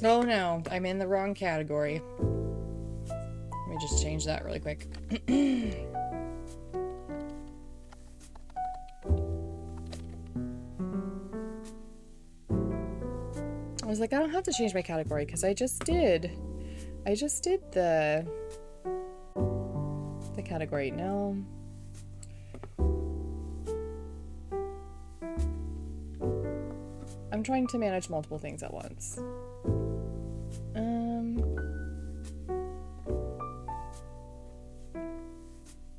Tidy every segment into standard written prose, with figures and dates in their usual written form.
Oh no, I'm in the wrong category. Let me just change that really quick. I was like, I don't have to change my category because I just did. I just did the category. No. I'm trying to manage multiple things at once.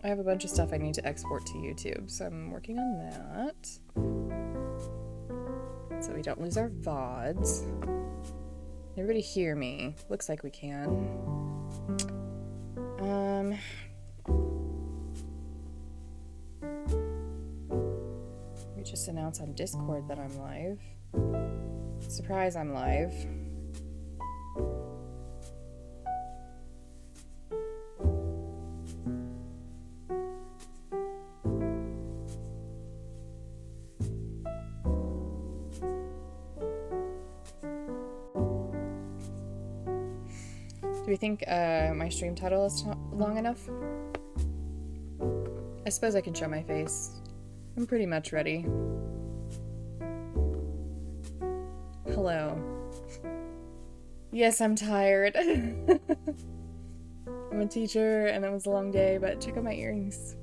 I have a bunch of stuff I need to export to YouTube, so I'm working on that. So we don't lose our VODs. Everybody hear me? Looks like we can. We just announced on Discord that I'm live. Surprise, I'm live. Do we think my stream title is long enough? I suppose I can show my face. I'm pretty much ready. Hello. Yes, I'm tired. I'm a teacher and it was a long day, but check out my earrings.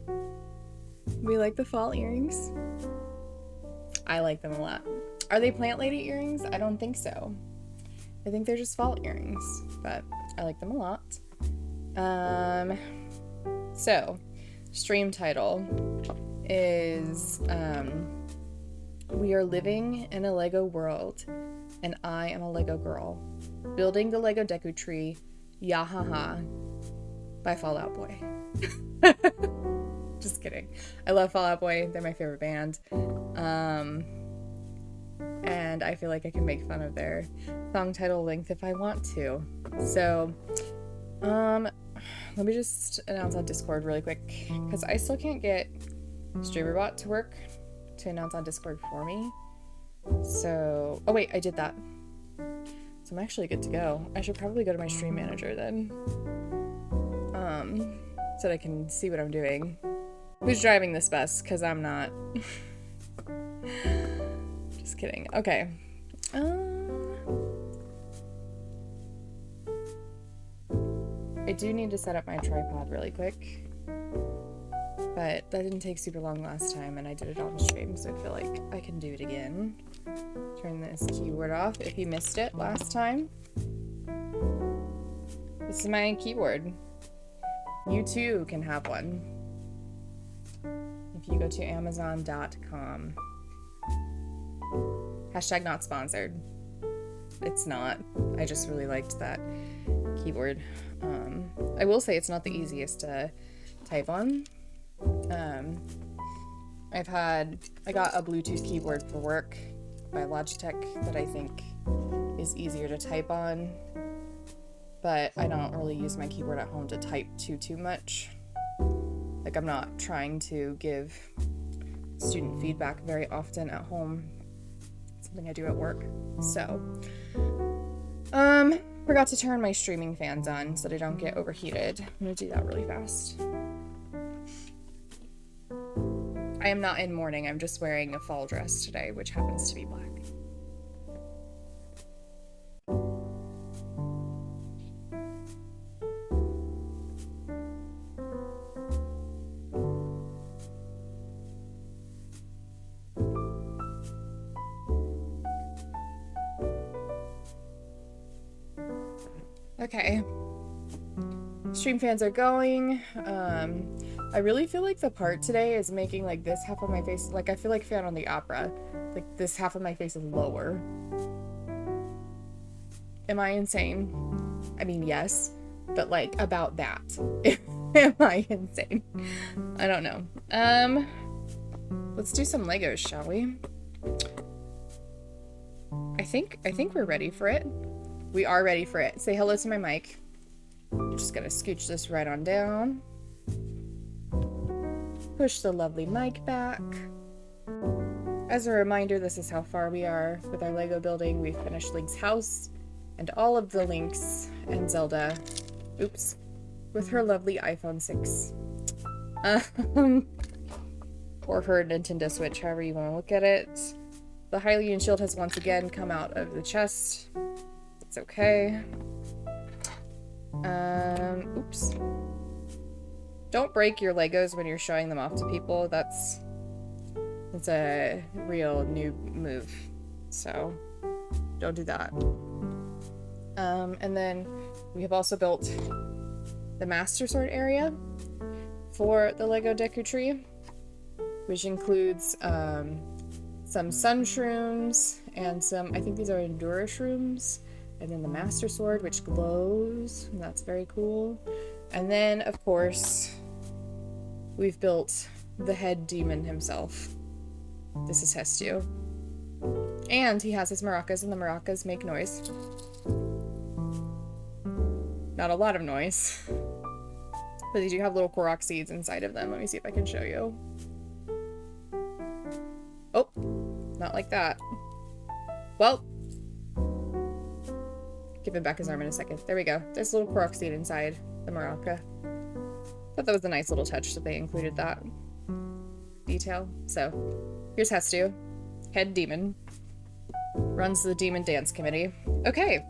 We like the fall earrings. I like them a lot. Are they plant lady earrings? I don't think so. I think they're just fall earrings, but I like them a lot. So, stream title is We are living in a Lego world, and I am a Lego girl. Building the Lego Deku tree, Yahaha, by Fall Out Boy. Just kidding. I love Fall Out Boy. They're my favorite band. And I feel like I can make fun of their song title length if I want to. So, let me just announce on Discord really quick, because I still can't get StreamerBot to work to announce on Discord for me. So, oh wait, I did that. So I'm actually good to go. I should probably go to my stream manager then. So that I can see what I'm doing. Who's driving this bus? Because I'm not. Just kidding. Okay. I do need to set up my tripod really quick. But that didn't take super long last time, and I did it on stream, so I feel like I can do it again. Turn this keyboard off if you missed it last time. This is my keyboard. You too can have one. If you go to Amazon.com. Hashtag not sponsored. It's not. I just really liked that keyboard. I will say it's not the easiest to type on. I got a Bluetooth keyboard for work by Logitech that I think is easier to type on, but I don't really use my keyboard at home to type too much. Like, I'm not trying to give student feedback very often at home. It's something I do at work. So, forgot to turn my streaming fans on so that I don't get overheated. I'm gonna do that really fast. I am not in mourning, I'm just wearing a fall dress today, which happens to be black. Okay. Stream fans are going. I really feel like the part today is making like this half of my face, like I feel like Fan on the Opera. Like this half of my face is lower. Am I insane? I mean, yes, but like about that. Am I insane? I don't know. Let's do some Legos, shall we? I think we're ready for it. We are ready for it. Say hello to my mic. I'm just gonna scooch this right on down. Push the lovely mic back. As a reminder, this is how far we are with our Lego building. We've finished Link's house. and all of the Links and Zelda, oops, with her lovely iPhone 6. Or her Nintendo Switch, however you want to look at it. The Hylian shield has once again come out of the chest. It's okay. Oops. Don't break your Legos when you're showing them off to people. That's a real noob move. So don't do that. And then we have also built the Master Sword area for the Lego Deku Tree, which includes some sun shrooms and some, I think these are Endura shrooms, and then the Master Sword, which glows, and that's very cool. And then, of course, we've built the head demon himself. This is Hestu. And he has his maracas, and the maracas make noise. Not a lot of noise. But they do have little Korok seeds inside of them. Let me see if I can show you. Oh, not like that. Well, give him back his arm in a second. There we go. There's a little Korok seed inside the maraca. Thought that was a nice little touch that they included that detail. So, here's Hestu, head demon. Runs the Demon Dance Committee. Okay,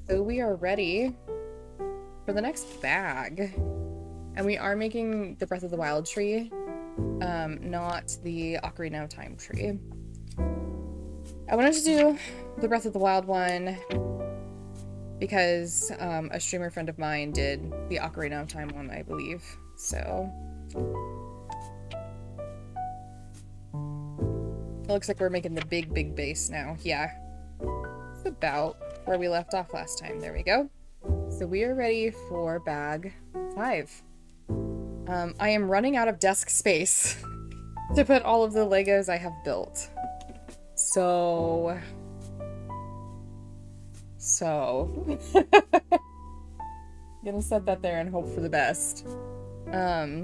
so we are ready for the next bag. And we are making the Breath of the Wild tree, not the Ocarina of Time tree. I wanted to do the Breath of the Wild one because a streamer friend of mine did the Ocarina of Time one, I believe. So it looks like we're making the big base now. Yeah, it's about where we left off last time. There we go. So we are ready for bag 5. I am running out of desk space to put all of the Legos I have built. So gonna set that there and hope for the best. That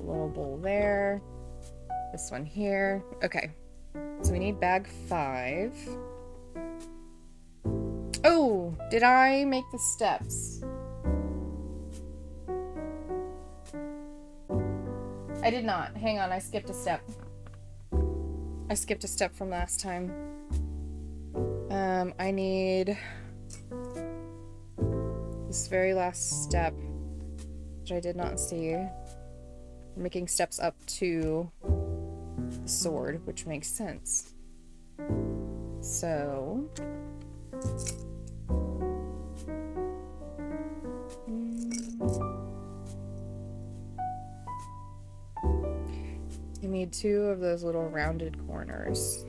little bowl there. This one here. Okay. So we need bag 5. Oh, did I make the steps? I did not. Hang on, I skipped a step. I skipped a step from last time. I need this very last step, which I did not see. I'm making steps up to the sword, which makes sense. So you need 2 of those little rounded corners.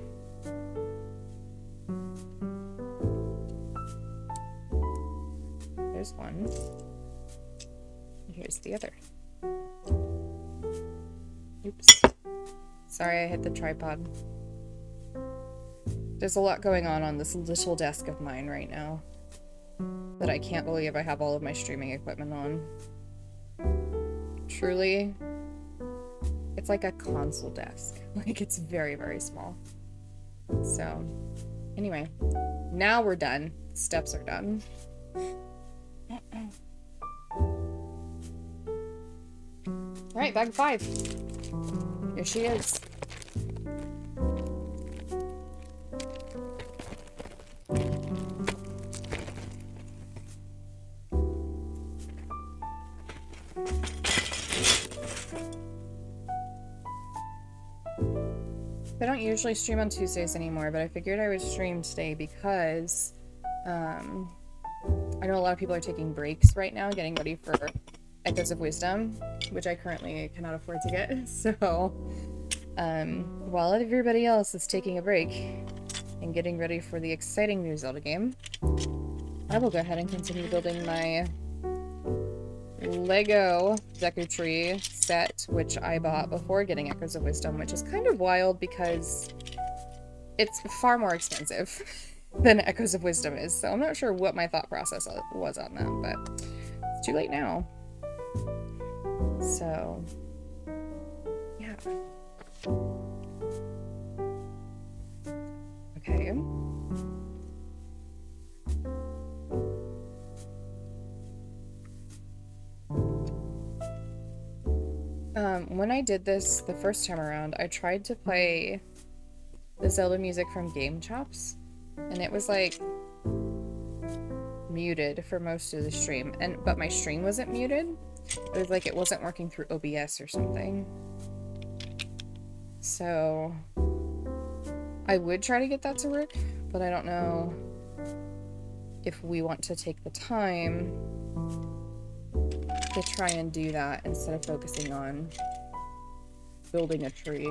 There's one. And here's the other. Oops. Sorry, I hit the tripod. There's a lot going on this little desk of mine right now that I can't believe I have all of my streaming equipment on. Truly, it's like a console desk. Like, it's very, very small. So, anyway, now we're done. Steps are done. Alright, bag 5. Here she is. I don't usually stream on Tuesdays anymore, but I figured I would stream today because I know a lot of people are taking breaks right now, getting ready for Echoes of Wisdom, which I currently cannot afford to get. So while everybody else is taking a break and getting ready for the exciting new Zelda game, I will go ahead and continue building my Lego Deku Tree set, which I bought before getting Echoes of Wisdom, which is kind of wild because it's far more expensive than Echoes of Wisdom is, so I'm not sure what my thought process was on that, but it's too late now. So, yeah. when I did this the first time around, I tried to play the Zelda music from Game Chops, and it was like muted for most of the stream, but my stream wasn't muted. It was like it wasn't working through OBS or something. So I would try to get that to work, but I don't know if we want to take the time to try and do that instead of focusing on building a tree.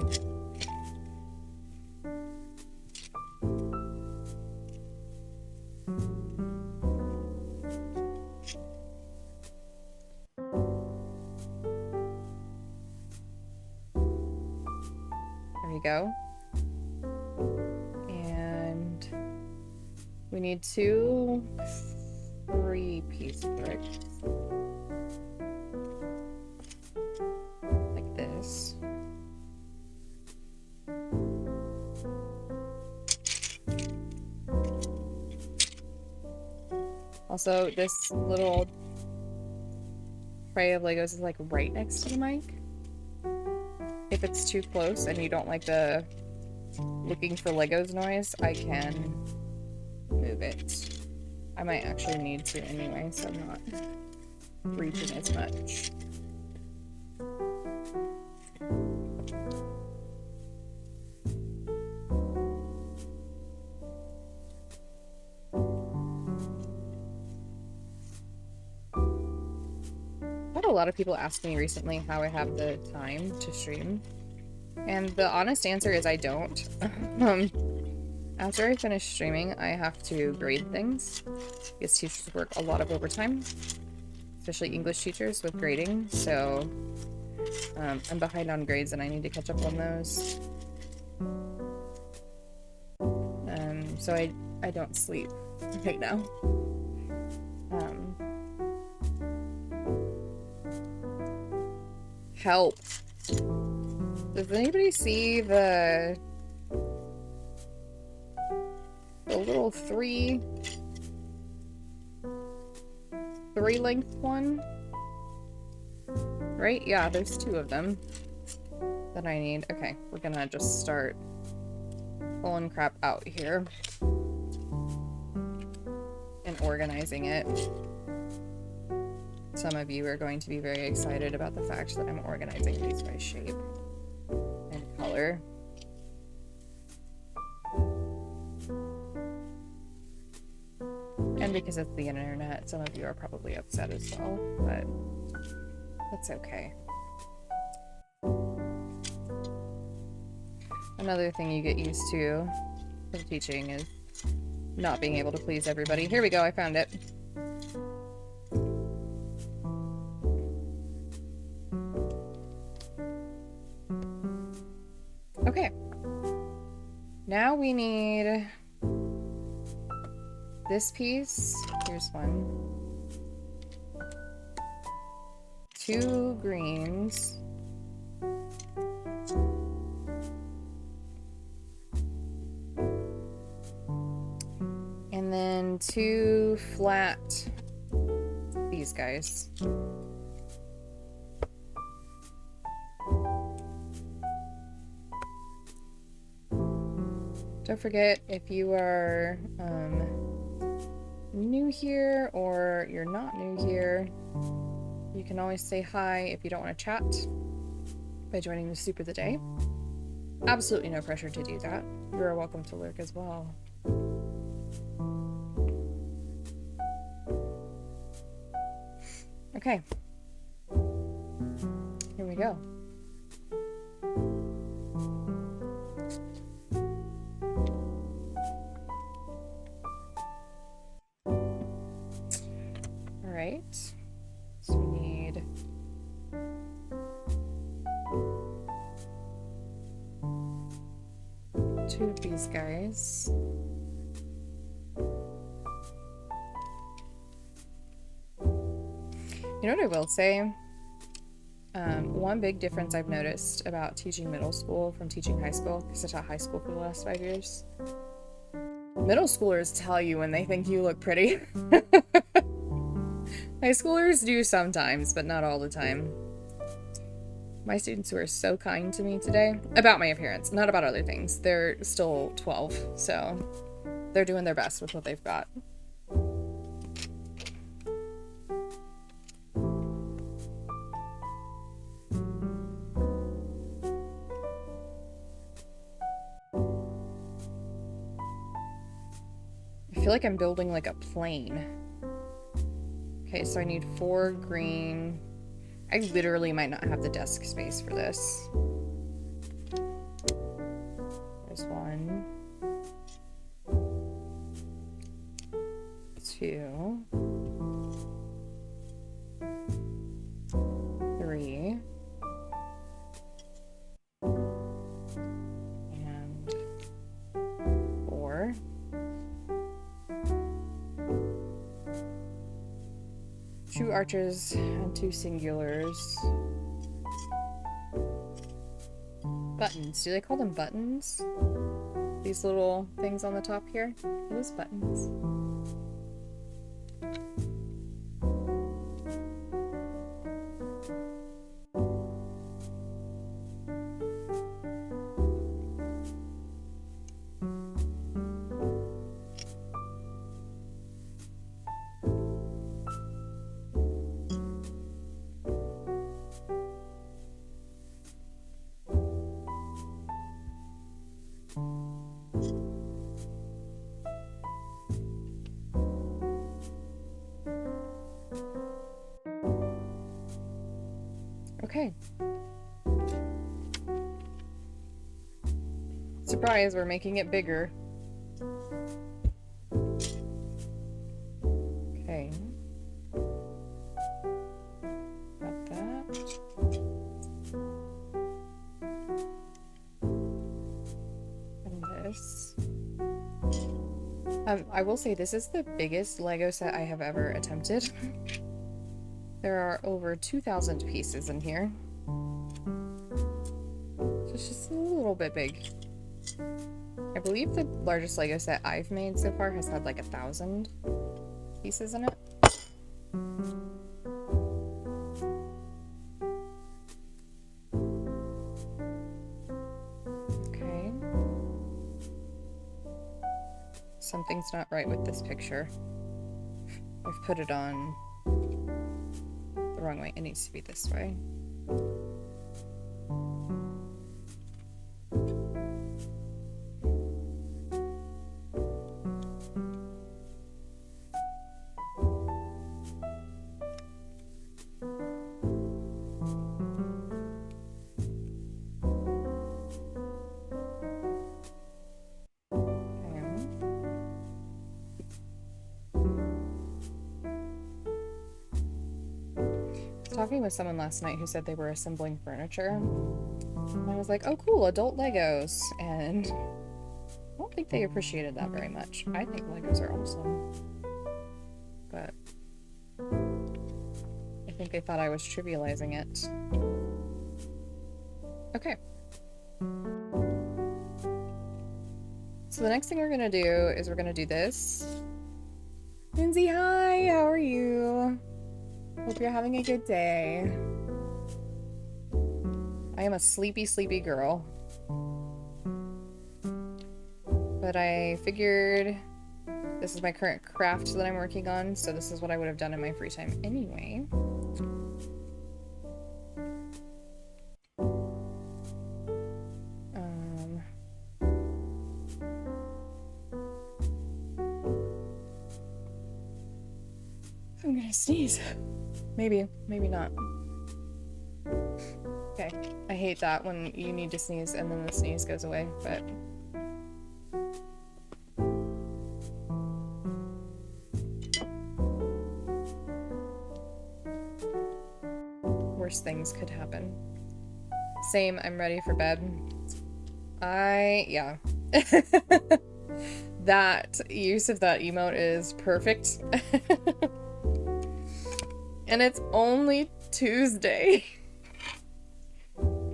There we go. And we need 2 3-piece bricks. Like this. Also, this little tray of Legos is like right next to the mic. If it's too close and you don't like the looking for Legos noise, I can move it. I might actually need to anyway, so I'm not reaching as much. I've had a lot of people ask me recently how I have the time to stream, and the honest answer is I don't. After I finish streaming, I have to grade things, because teachers work a lot of overtime, especially English teachers with grading, so I'm behind on grades and I need to catch up on those. So I don't sleep right now. Help. Does anybody see the little three length one? Right? Yeah, there's 2 of them that I need. Okay, we're gonna just start pulling crap out here and organizing it. Some of you are going to be very excited about the fact that I'm organizing these by shape and color. And because it's the internet, some of you are probably upset as well, but that's okay. Another thing you get used to with teaching is not being able to please everybody. Here we go, I found it. Okay. Now we need this piece. Here's 1. 2 greens. And then 2 flat, these guys. Don't forget, if you are new here or you're not new here, you can always say hi if you don't want to chat by joining the soup of the day. Absolutely no pressure to do that. You're welcome to lurk as well. Okay. Here we go. Alright. So we need two of these guys. You know what I will say? One big difference I've noticed about teaching middle school from teaching high school, because I taught high school for the last 5 years. Middle schoolers tell you when they think you look pretty. High schoolers do sometimes, but not all the time. My students were so kind to me today about my appearance, not about other things. They're still 12, so they're doing their best with what they've got. I feel like I'm building like a plane. Okay, so I need 4 green. I literally might not have the desk space for this. There's 1. 2. 3. And 4. 2 arches and 2 singulars. Buttons. Do they call them buttons? These little things on the top here? Are those buttons? Okay. Surprise, we're making it bigger. Okay. Got that. And this. I will say this is the biggest Lego set I have ever attempted. There are over 2,000 pieces in here. So it's just a little bit big. I believe the largest Lego set I've made so far has had like 1,000 pieces in it. Okay. Something's not right with this picture. I've put it on the wrong way. It needs to be this way. Talking with someone last night who said they were assembling furniture, and I was like, oh cool, adult Legos, and I don't think they appreciated that very much. I think Legos are awesome, but I think they thought I was trivializing it. Okay. So the next thing we're gonna do is we're gonna do this. Lindsay, hi, how are you? Hope you're having a good day. I am a sleepy, sleepy girl. But I figured this is my current craft that I'm working on, so this is what I would have done in my free time anyway. I'm gonna sneeze. Maybe, maybe not. Okay, I hate that when you need to sneeze and then the sneeze goes away, but... worse things could happen. Same, I'm ready for bed. Yeah. That use of that emote is perfect. And it's only Tuesday.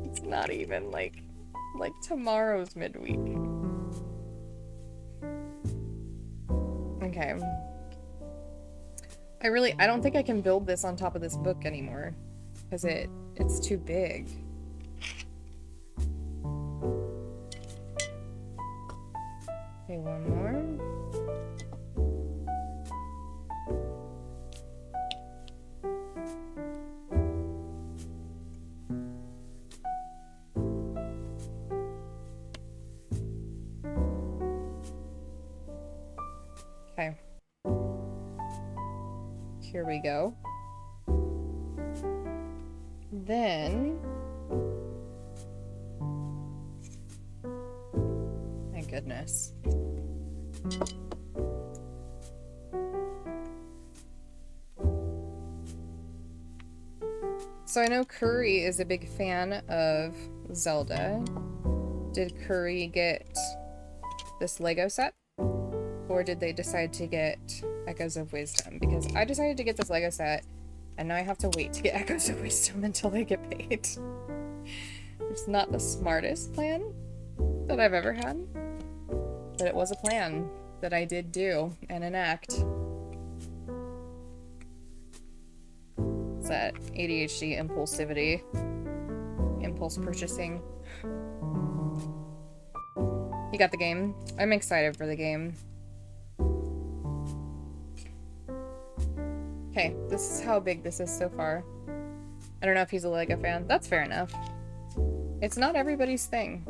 It's not even like tomorrow's midweek. Okay. I don't think I can build this on top of this book anymore because it's too big. Okay, one more. Okay. Here we go. Then... my goodness. So I know Curry is a big fan of Zelda. Did Curry get this Lego set? Or did they decide to get Echoes of Wisdom? Because I decided to get this Lego set, and now I have to wait to get Echoes of Wisdom until they get paid. It's not the smartest plan that I've ever had, but it was a plan that I did do and enact. It's that ADHD impulsivity, impulse purchasing. You got the game. I'm excited for the game. Okay, this is how big this is so far. I don't know if he's a Lego fan. That's fair enough. It's not everybody's thing.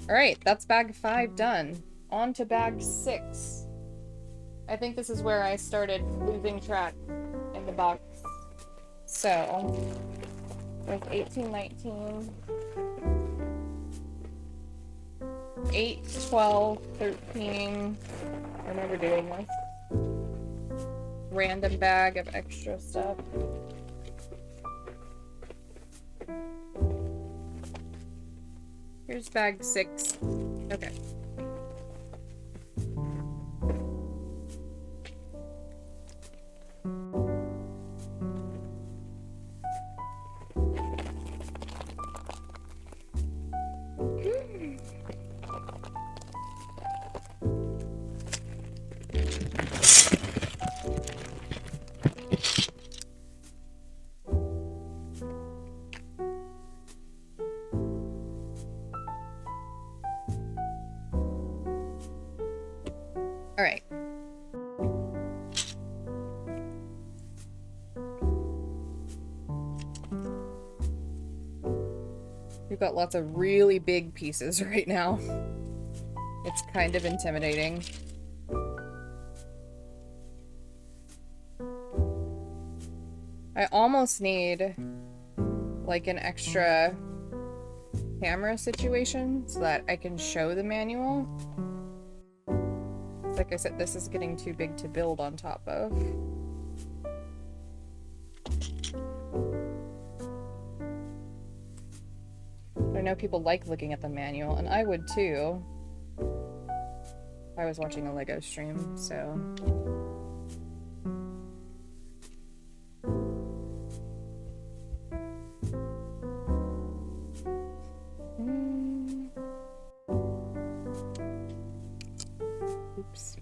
Alright, that's bag 5 done. On to bag 6. I think this is where I started losing track in the box. So, there's 18, 19, 8, 12, 13. I remember doing this. Random bag of extra stuff. Here's bag 6. Okay. Alright. We've got lots of really big pieces right now. It's kind of intimidating. I almost need like an extra camera situation so that I can show the manual. Like I said, this is getting too big to build on top of. I know people like looking at the manual, and I would too. I was watching a Lego stream, so... Oops.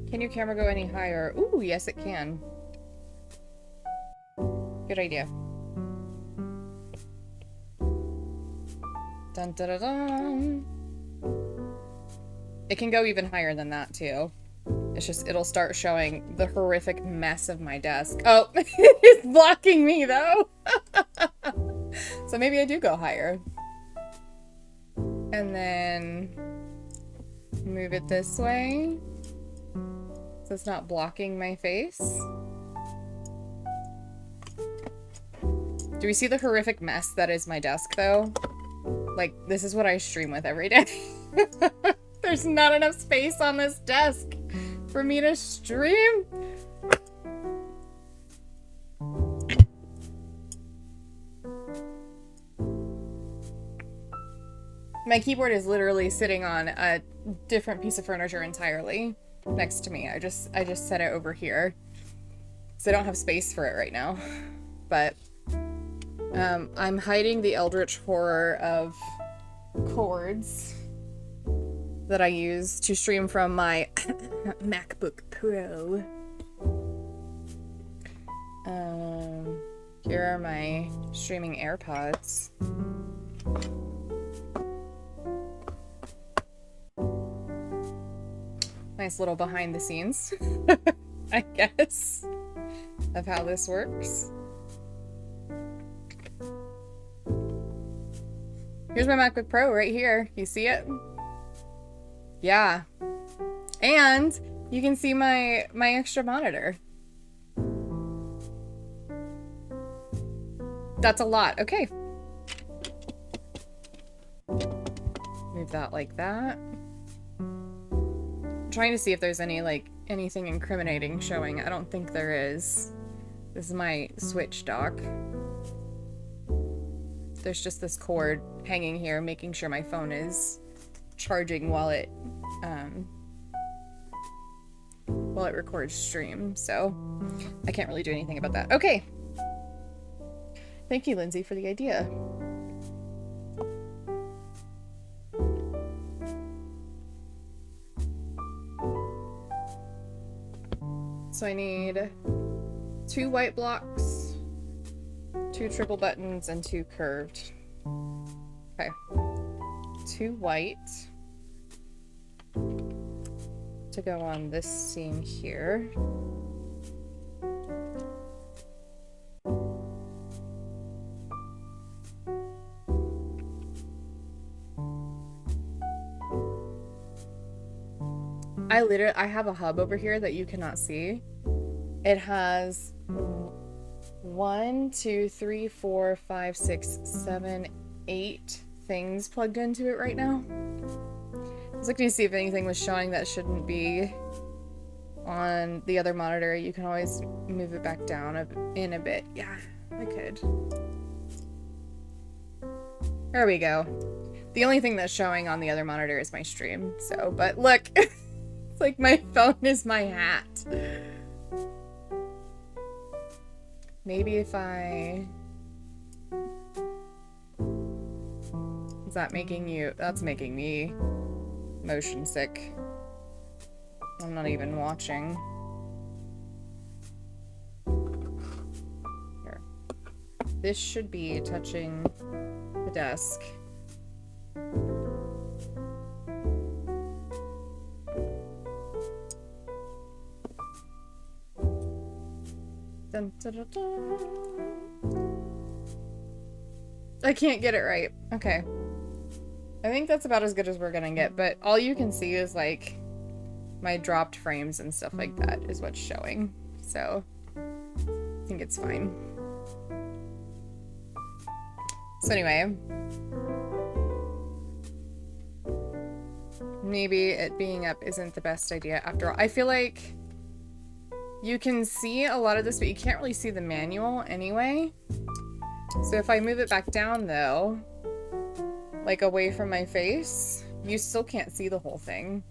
Can your camera go any higher? Ooh, yes it can. Good idea. Dun, dun, dun, dun. It can go even higher than that too. It's just, it'll start showing the horrific mess of my desk. Oh, it's blocking me though. So maybe I do go higher. And then move it this way. So it's not blocking my face. Do we see the horrific mess that is my desk though? Like, this is what I stream with every day. There's not enough space on this desk for me to stream. My keyboard is literally sitting on a different piece of furniture entirely next to me. I just set it over here. So I don't have space for it right now. But I'm hiding the eldritch horror of cords that I use to stream from my MacBook Pro. Here are my streaming AirPods. Nice little behind the scenes, I guess, of how this works. Here's my MacBook Pro right here. You see it? Yeah. And you can see my extra monitor. That's a lot. Okay. Move that like that. I'm trying to see if there's anything incriminating showing. I don't think there is. This is my Switch dock. There's just this cord hanging here, making sure my phone is charging while it records stream. So I can't really do anything about that. Okay. Thank you, Lindsay, for the idea. So I need 2 white blocks, 2 triple buttons, and 2 curved. Okay. 2 white to go on this seam here. I have a hub over here that you cannot see. It has 1, 2, 3, 4, 5, 6, 7, 8 things plugged into it right now. I was looking to see if anything was showing that shouldn't be on the other monitor. You can always move it back down in a bit. Yeah, I could. There we go. The only thing that's showing on the other monitor is my stream. So, but look. It's like my phone is my hat. Maybe if I... Is that making you... That's making me motion sick. I'm not even watching. Here. This should be touching the desk. Dun, dun, dun, dun. I can't get it right. Okay. I think that's about as good as we're gonna get, but all you can see is like my dropped frames and stuff like that is what's showing. So I think it's fine. So anyway, maybe it being up isn't the best idea after all. I feel like you can see a lot of this, but you can't really see the manual anyway. So if I move it back down though, like away from my face, you still can't see the whole thing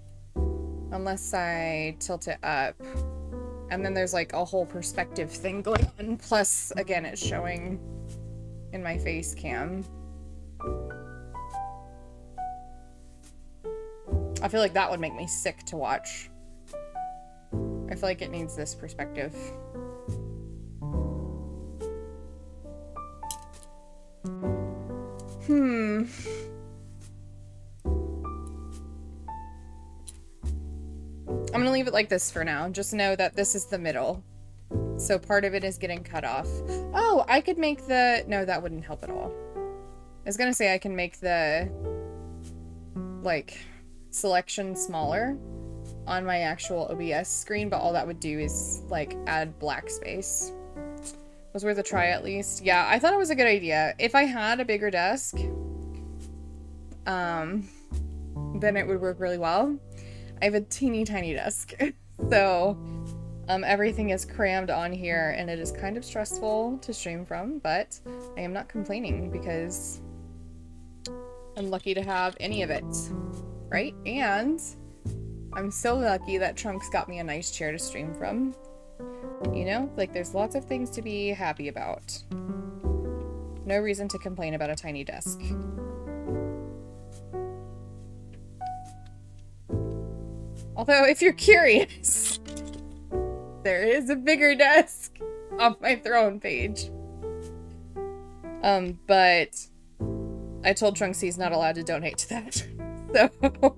unless I tilt it up. And then there's like a whole perspective thing going on. Plus, again, it's showing in my face cam. I feel like that would make me sick to watch. I feel like it needs this perspective. I'm gonna leave it like this for now. Just know that this is the middle. So part of it is getting cut off. Oh, I could make the... No, that wouldn't help at all. I was gonna say I can make the, like, selection smaller on my actual OBS screen, but all that would do is, like, add black space. Was worth a try at least. Yeah, I thought it was a good idea. If I had a bigger desk, then it would work really well. I have a teeny tiny desk, so everything is crammed on here, and it is kind of stressful to stream from, but I am not complaining because I'm lucky to have any of it, right? And I'm so lucky that Trunks got me a nice chair to stream from. You know, like there's lots of things to be happy about. No reason to complain about a tiny desk. Although, if you're curious, there is a bigger desk on my throne page. But I told Trunks he's not allowed to donate to that. So...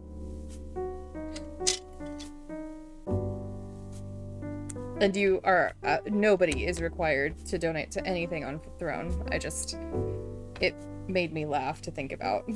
And you are, nobody is required to donate to anything on Throne. It made me laugh to think about.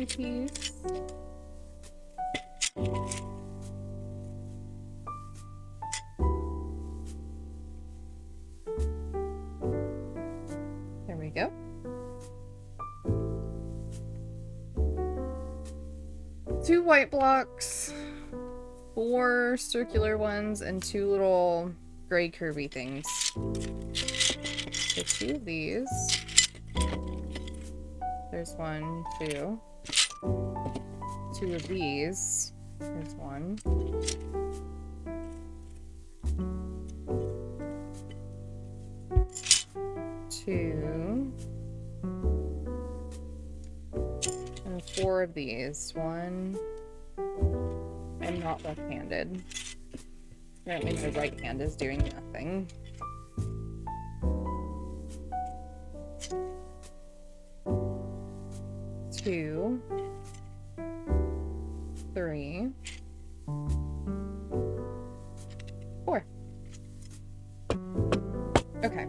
Piece. There we go. Two white blocks, 4 circular ones, and 2 little gray curvy things. So 2 of these. There's 1, 2. 2 of these. There's 1. 2. And 4 of these. 1. I'm not left-handed. Apparently my right hand is doing nothing. 2, 3, 4. Okay.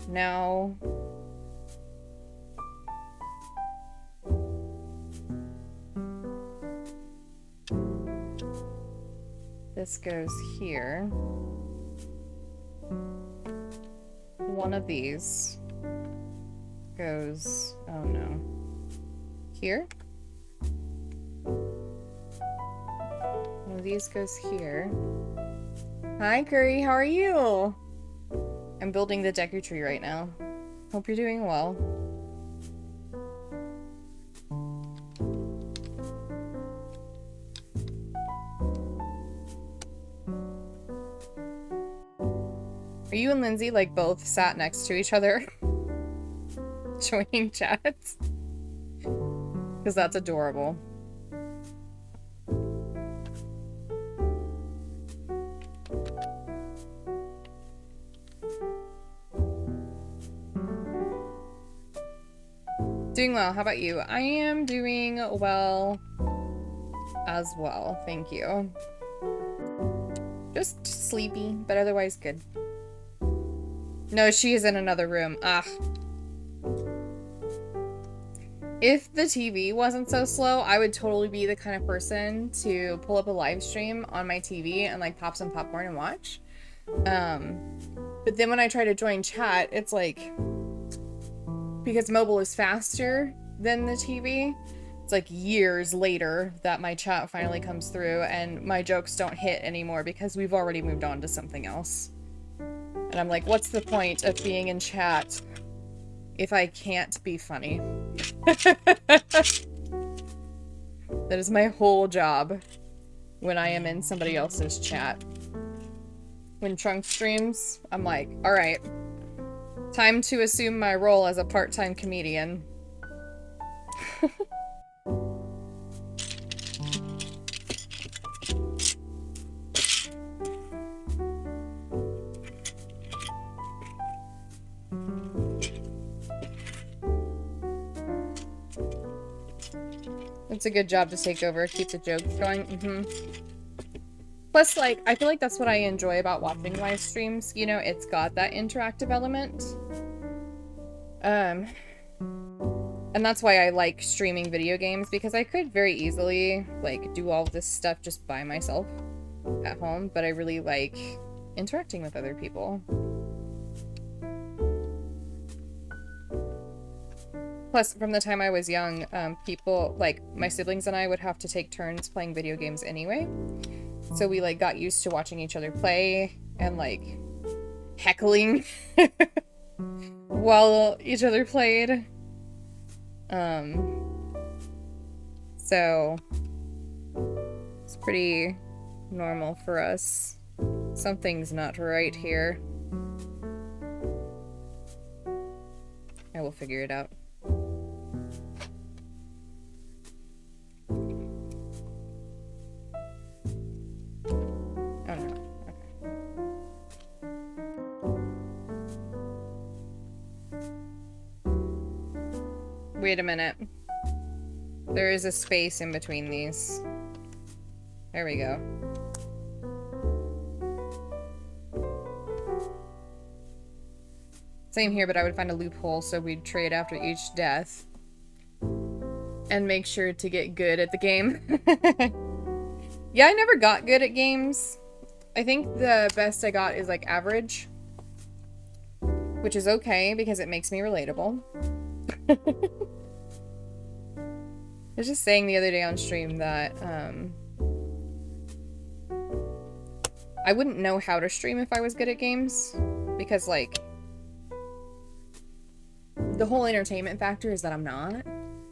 Now this goes here. One of these goes, oh no, here. One of these goes here. Hi Curry, how are you? I'm building the Deku tree right now. Hope you're doing well. Are you and Lindsay like both sat next to each other? Joining chats? Because that's adorable. Doing well. How about you? I am doing well as well. Thank you. Just sleepy, but otherwise good. No, she is in another room. Ah. If the TV wasn't so slow, I would totally be the kind of person to pull up a live stream on my TV and like pop some popcorn and watch. But then when I try to join chat, it's like, because mobile is faster than the TV, it's like years later that my chat finally comes through and my jokes don't hit anymore because we've already moved on to something else. And I'm like, what's the point of being in chat if I can't be funny? That is my whole job when I am in somebody else's chat. When Trunks streams, I'm like, alright, time to assume my role as a part-time comedian. It's a good job to take over, keep the jokes going. Plus, like, I feel like that's what I enjoy about watching live streams. You know, it's got that interactive element. And that's why I like streaming video games, because I could very easily, like, do all this stuff just by myself at home, but I really like interacting with other people. Plus, from the time I was young, people, like, my siblings and I would have to take turns playing video games anyway. So we, like, got used to watching each other play and, like, heckling while each other played. So it's pretty normal for us. Something's not right here. I will figure it out. Oh no. Okay. Wait a minute. There is a space in between these. There we go. Same here, but I would find a loophole so we'd trade after each death. And make sure to get good at the game. Yeah, I never got good at games. I think the best I got is like average. Which is okay because it makes me relatable. I was just saying the other day on stream that I wouldn't know how to stream if I was good at games, because like the whole entertainment factor is that I'm not,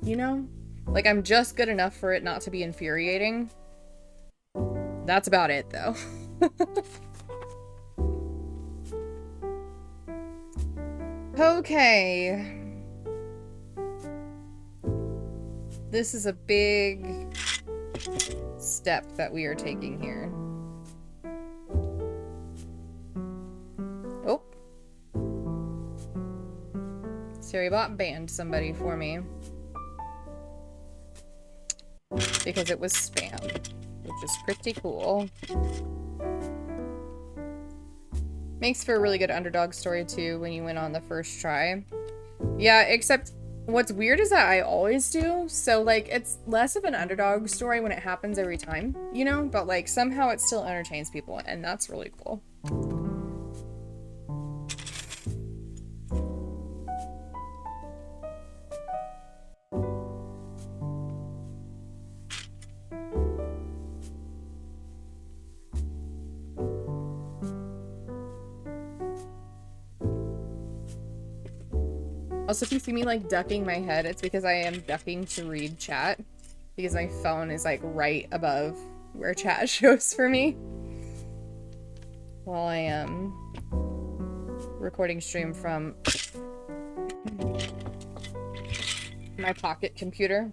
you know? Like I'm just good enough for it not to be infuriating. That's about it though. Okay. This is a big step that we are taking here. Oh. Seribot banned somebody for me. Because it was spam. Which is pretty cool. Makes for a really good underdog story too when you win on the first try. Yeah, except what's weird is that I always do, so like it's less of an underdog story when it happens every time, you know, but like somehow it still entertains people, and that's really cool. Also, if you see me, like, ducking my head, it's because I am ducking to read chat. Because my phone is, like, right above where chat shows for me. While I am recording stream from my pocket computer.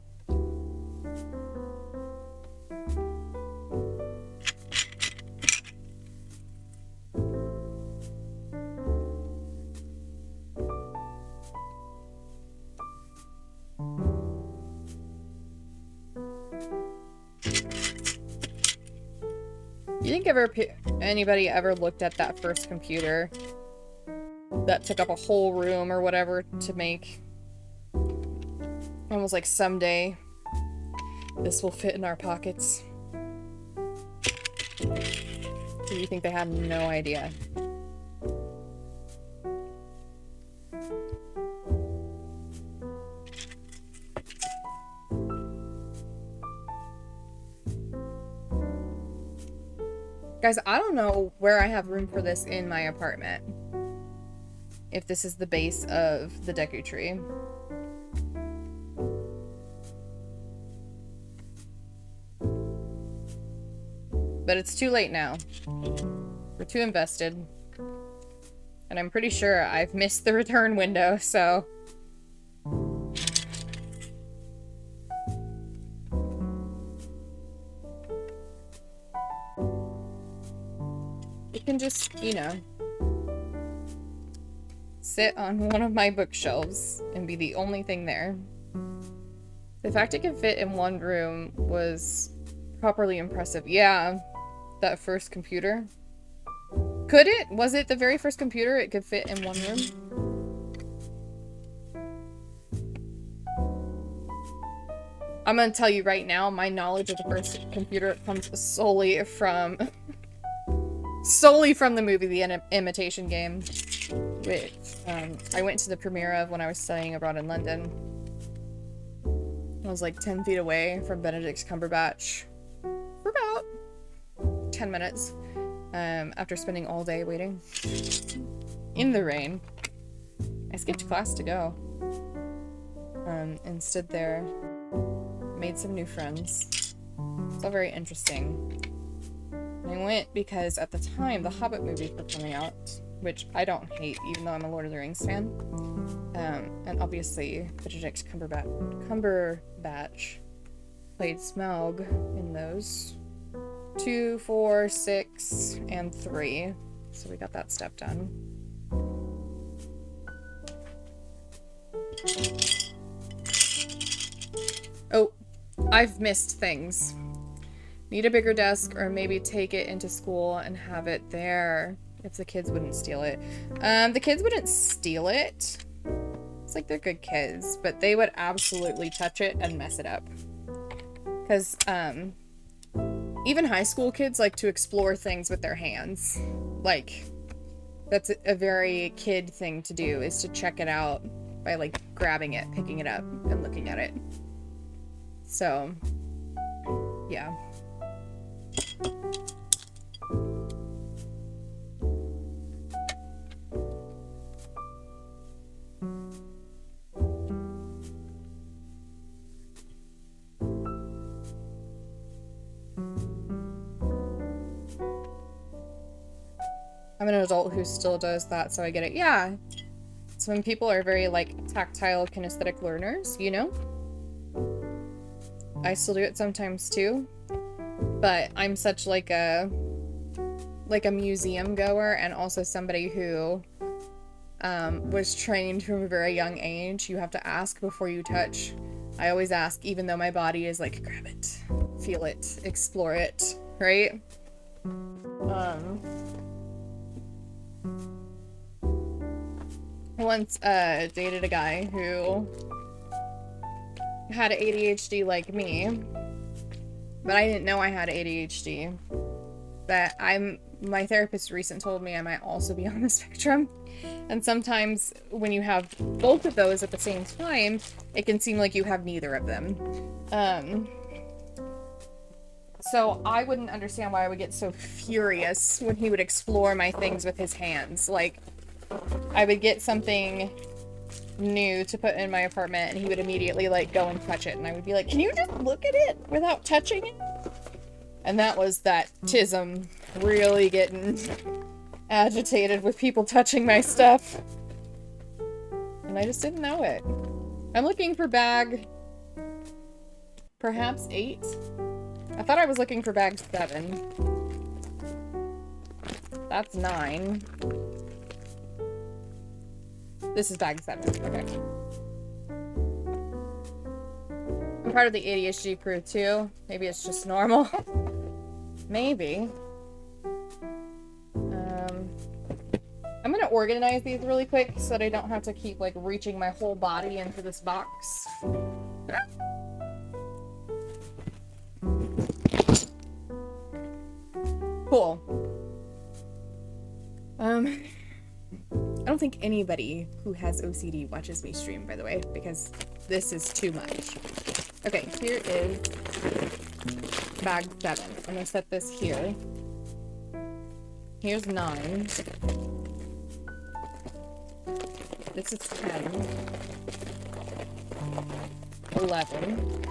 You think anybody ever looked at that first computer that took up a whole room or whatever to make? And was like, someday this will fit in our pockets. Do you think they had no idea? Guys, I don't know where I have room for this in my apartment. If this is the base of the Deku tree. But it's too late now. We're too invested. And I'm pretty sure I've missed the return window, so... It can just, you know, sit on one of my bookshelves and be the only thing there. The fact it could fit in one room was properly impressive. Yeah, that first computer. Could it? Was it the very first computer it could fit in one room? I'm gonna tell you right now, my knowledge of the first computer comes solely from the movie The Imitation Game, which I went to the premiere of when I was studying abroad in London. I was like 10 feet away from Benedict Cumberbatch for about 10 minutes after spending all day waiting in the rain. I skipped class to go and stood there, made some new friends. It's all very interesting. And I went because at the time the Hobbit movies were coming out, which I don't hate even though I'm a Lord of the Rings fan. And obviously Benedict Cumberbatch played Smaug in those. 2, 4, 6, and 3. So we got that step done. Oh, I've missed things. Need a bigger desk or maybe take it into school and have it there if the kids wouldn't steal it. The kids wouldn't steal it. It's like they're good kids, but they would absolutely touch it and mess it up. Because, even high school kids like to explore things with their hands. Like, that's a very kid thing to do, is to check it out by, like, grabbing it, picking it up, and looking at it. So, yeah. I'm an adult who still does that, so I get it. Yeah. Some people are very, like, tactile, kinesthetic learners, you know? I still do it sometimes, too. But I'm such, like a museum goer, and also somebody who, was trained from a very young age. You have to ask before you touch. I always ask, even though my body is like, grab it, feel it, explore it, right? I once dated a guy who had ADHD like me, but I didn't know I had ADHD. But my therapist recently told me I might also be on the spectrum. And sometimes when you have both of those at the same time, it can seem like you have neither of them. So I wouldn't understand why I would get so furious when he would explore my things with his hands. Like, I would get something new to put in my apartment and he would immediately, like, go and touch it. And I would be like, can you just look at it without touching it? And that was that tism really getting agitated with people touching my stuff. And I just didn't know it. I'm looking for bag perhaps 8. I thought I was looking for bag 7. That's 9. This is bag 7. Okay. I'm part of the ADHD crew too. Maybe it's just normal. Maybe. I'm gonna organize these really quick so that I don't have to keep, like, reaching my whole body into this box. Cool. I don't think anybody who has OCD watches me stream, by the way, because this is too much. Okay, here is bag 7. I'm gonna set this here. Here's 9. This is 10. 11.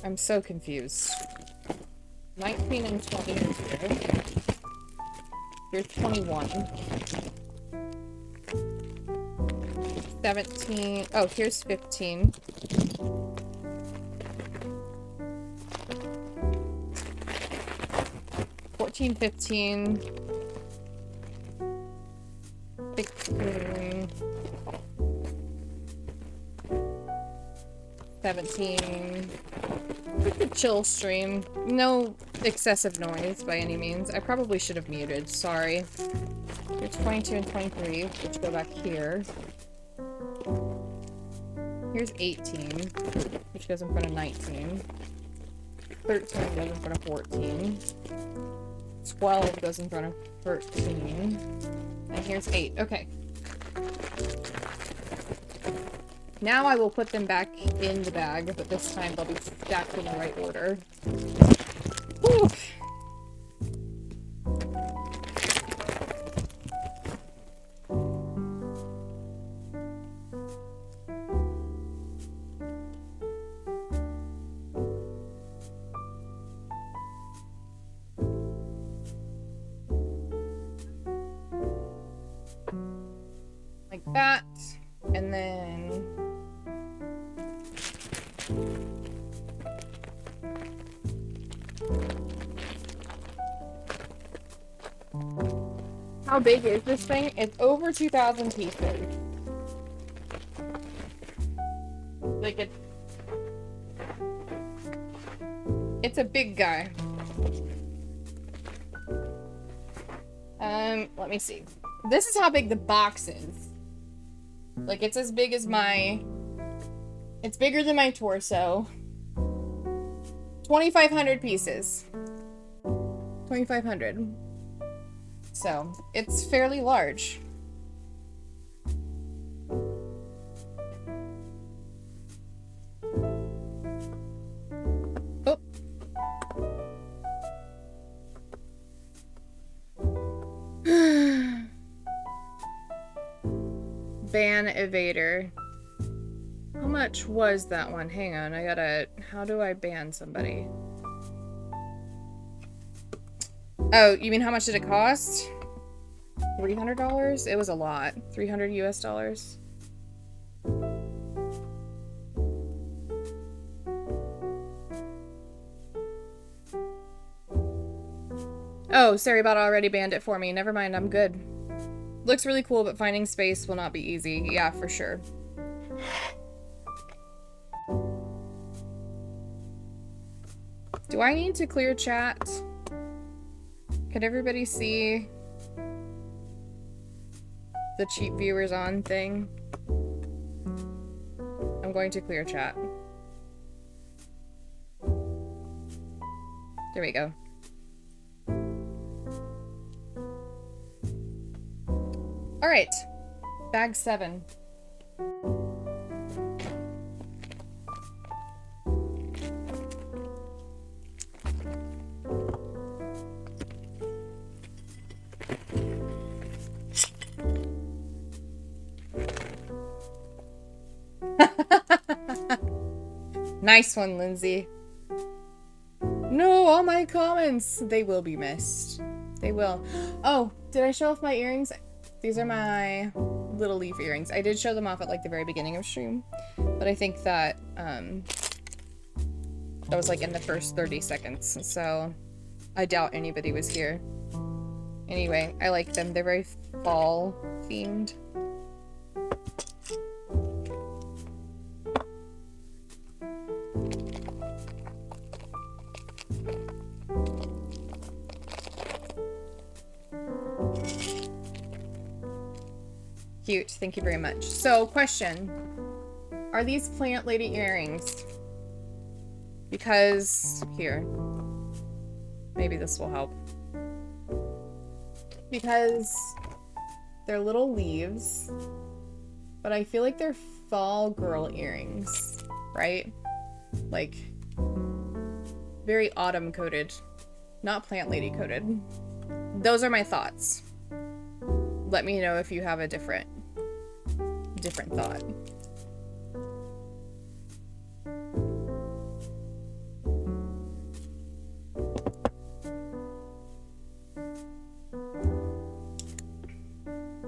I'm so confused. 19 and 20 is here. Here's 21. 17. Oh, here's 15. 14, 15. 16. 17. We could chill stream. No excessive noise by any means. I probably should have muted, sorry. Here's 22 and 23, which go back here. Here's 18, which goes in front of 19. 13 goes in front of 14. 12 goes in front of 13. And here's 8. Okay. Now I will put them back in the bag, but this time they'll be stacked in the right order. Whew. Like that, and then how big is this thing? It's over 2,000 pieces. Like it's a big guy. Let me see. This is how big the box is. Like, it's as big as it's bigger than my torso. 2,500 pieces. 2,500. So, it's fairly large. Oh. Ban evader. How much was that one? Hang on, how do I ban somebody? Oh, you mean how much did it cost? $300? It was a lot. 300 US dollars. Oh, Saribot already banned it for me. Never mind, I'm good. Looks really cool, but finding space will not be easy. Yeah, for sure. Do I need to clear chat? Can everybody see the cheap viewers on thing? I'm going to clear chat. There we go. All right, bag 7. Nice one, Lindsay. No, all my comments. They will be missed. They will. Oh, did I show off my earrings? These are my little leaf earrings. I did show them off at like the very beginning of stream, but I think that that was like in the first 30 seconds, so I doubt anybody was here. Anyway, I like them. They're very fall themed. Cute. Thank you very much. So, question. Are these plant lady earrings? Because... here. Maybe this will help. Because they're little leaves, but I feel like they're fall girl earrings, right? Like, very autumn coated. Not plant lady coated. Those are my thoughts. Let me know if you have a different thought.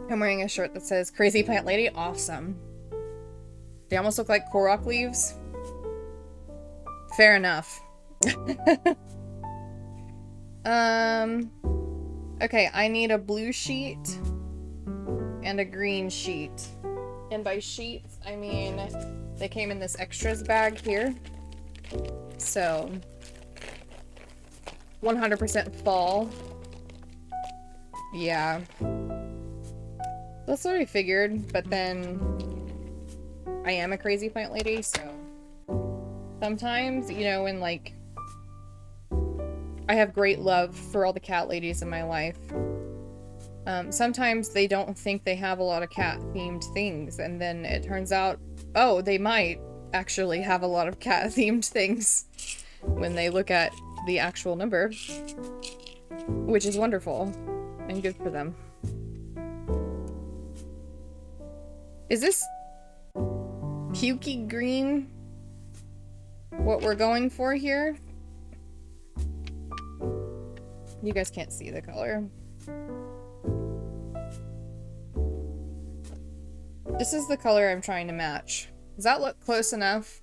I'm wearing a shirt that says Crazy Plant Lady. Awesome. They almost look like Korok leaves. Fair enough. Okay, I need a blue sheet and a green sheet. And by sheets, I mean they came in this extras bag here. So 100% fall. Yeah. That's what I figured, but then I am a crazy plant lady, so sometimes, you know, when like I have great love for all the cat ladies in my life. Sometimes they don't think they have a lot of cat-themed things, and then it turns out, oh, they might actually have a lot of cat-themed things when they look at the actual number, which is wonderful and good for them. Is this pukey green what we're going for here? You guys can't see the color. This is the color I'm trying to match. Does that look close enough?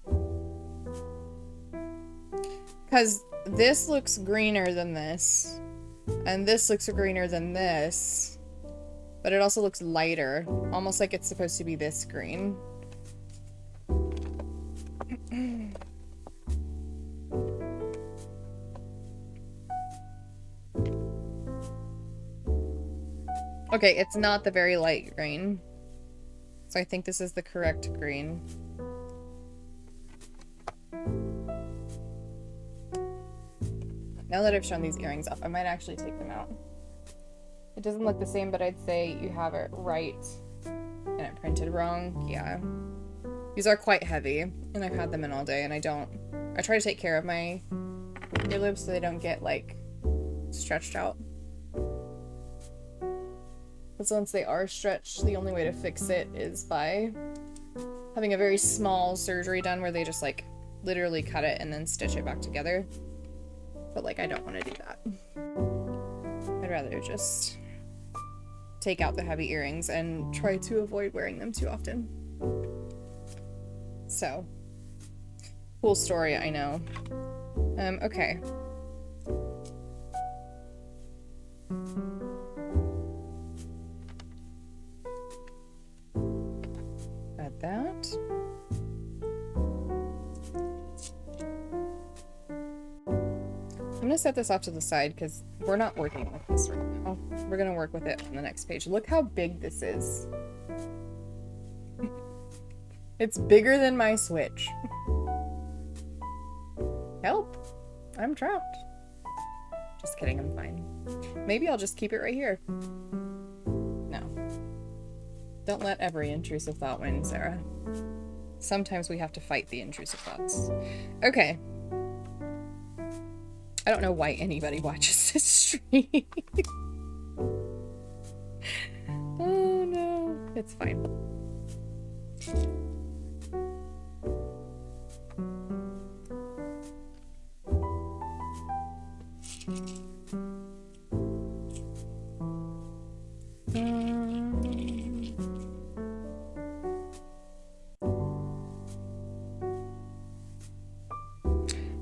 Because this looks greener than this. And this looks greener than this. But it also looks lighter. Almost like it's supposed to be this green. Okay, it's not the very light green. So I think this is the correct green. Now that I've shown these earrings off, I might actually take them out. It doesn't look the same, but I'd say you have it right and it printed wrong. Yeah. These are quite heavy, and I've had them in all day, and I try to take care of my earlobes so they don't get, like, stretched out. But once they are stretched, the only way to fix it is by having a very small surgery done where they just, like, literally cut it and then stitch it back together. But, like, I don't want to do that. I'd rather just take out the heavy earrings and try to avoid wearing them too often. So, cool story, I know. Okay. Add that. I'm gonna set this off to the side because we're not working with this right now. We're gonna work with it on the next page. Look how big this is. It's bigger than my Switch. Help! I'm trapped. Just kidding, I'm fine. Maybe I'll just keep it right here. No. Don't let every intrusive thought win, Sarah. Sometimes we have to fight the intrusive thoughts. Okay. I don't know why anybody watches this stream. Oh no. It's fine.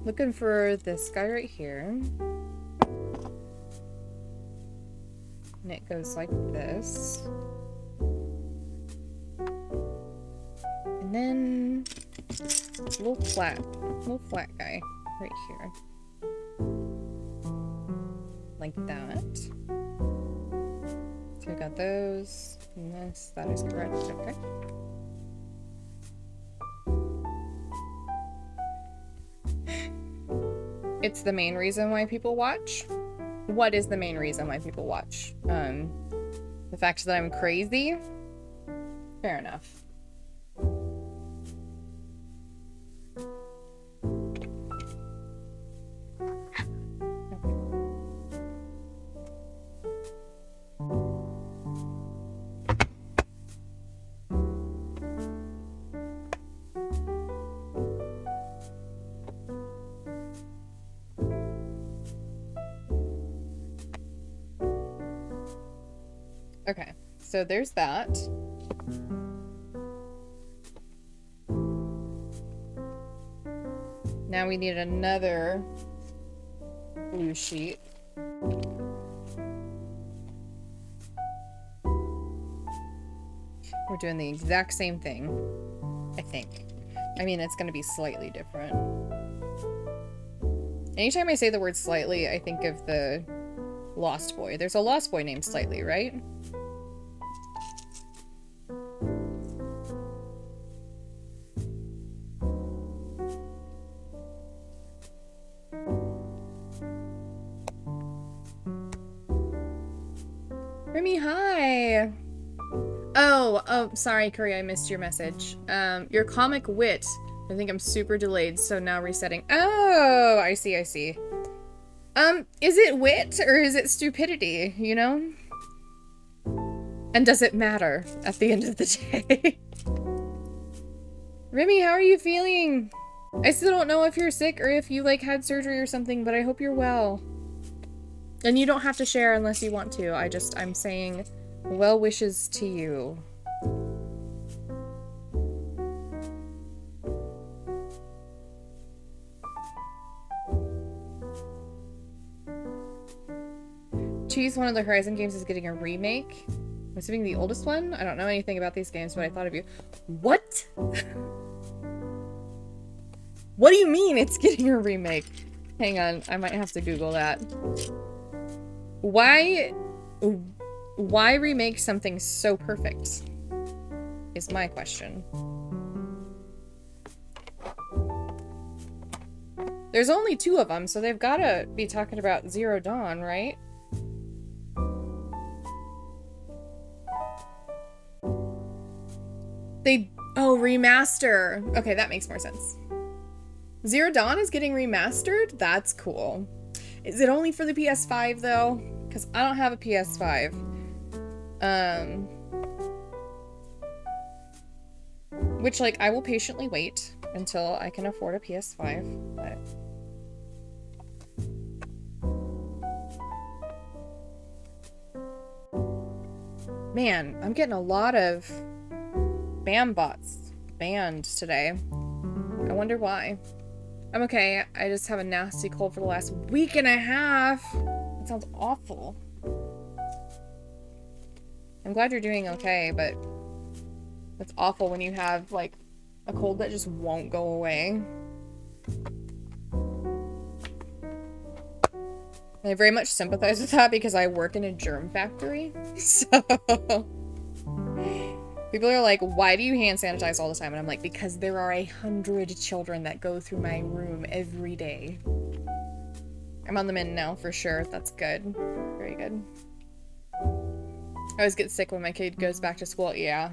Looking for this guy right here. And it goes like this. And then a little flat guy right here. Like that. So we got those and this. That is correct. Okay. It's the main reason why people watch. What is the main reason why people watch? The fact that I'm crazy? Fair enough. Okay, so there's that. Now we need another blue sheet. We're doing the exact same thing, I think. I mean, it's going to be slightly different. Anytime I say the word slightly, I think of the Lost Boy. There's a Lost Boy named Slightly, right? Remy, hi! Oh, sorry, Curry, I missed your message. Your comic wit. I think I'm super delayed, so now resetting. Oh, I see. Is it wit or is it stupidity, you know? And does it matter at the end of the day? Remy, how are you feeling? I still don't know if you're sick or if you, like, had surgery or something, but I hope you're well. And you don't have to share unless you want to. I'm saying well wishes to you. Cheese, one of the Horizon games, is getting a remake. I'm assuming the oldest one? I don't know anything about these games, but I thought of you. What? What do you mean it's getting a remake? Hang on, I might have to Google that. Why remake something so perfect? Is my question. There's only 2 of them, so they've gotta be talking about Zero Dawn, right? Oh, remaster. Okay, that makes more sense. Zero Dawn is getting remastered? That's cool. Is it only for the PS5 though? Because I don't have a PS5. Which, like, I will patiently wait until I can afford a PS5, but... Man, I'm getting a lot of spam bots banned today. I wonder why. I'm okay. I just have a nasty cold for the last week and a half. That sounds awful. I'm glad you're doing okay, but it's awful when you have, like, a cold that just won't go away. I very much sympathize with that because I work in a germ factory. So people are like, why do you hand sanitize all the time? And I'm like, because there are 100 children that go through my room every day. I'm on the mend now for sure. That's good. Very good. I always get sick when my kid goes back to school. Yeah.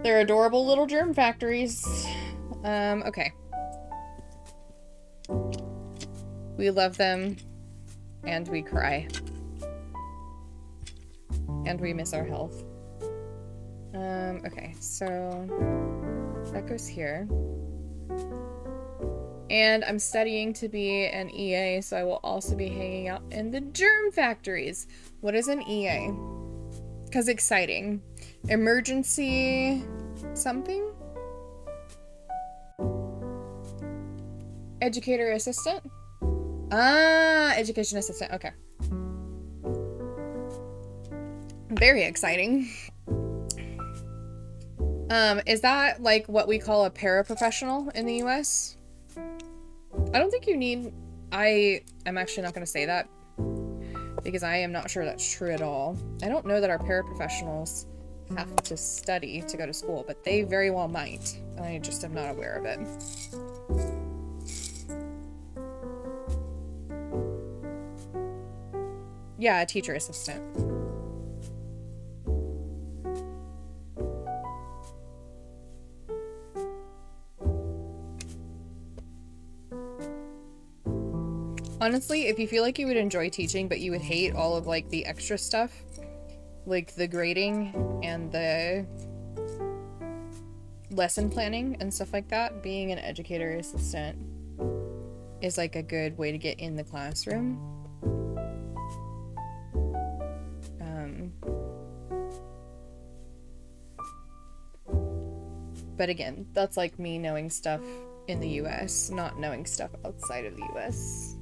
They're adorable little germ factories. Okay. We love them, and we cry. And we miss our health. Okay, so that goes here. And I'm studying to be an EA, so I will also be hanging out in the germ factories. What is an EA? Because exciting. Emergency something? Educator assistant? Ah, education assistant. Okay. Very exciting. Is that like what we call a paraprofessional in the US? I don't think you need... I'm actually not going to say that because I am not sure that's true at all. I don't know that our paraprofessionals have to study to go to school, but they very well might. I just am not aware of it. Yeah, a teacher assistant. Honestly, if you feel like you would enjoy teaching, but you would hate all of, like, the extra stuff, like the grading and the lesson planning and stuff like that, being an educator assistant is, like, a good way to get in the classroom. But again, that's like me knowing stuff in the US, not knowing stuff outside of the US.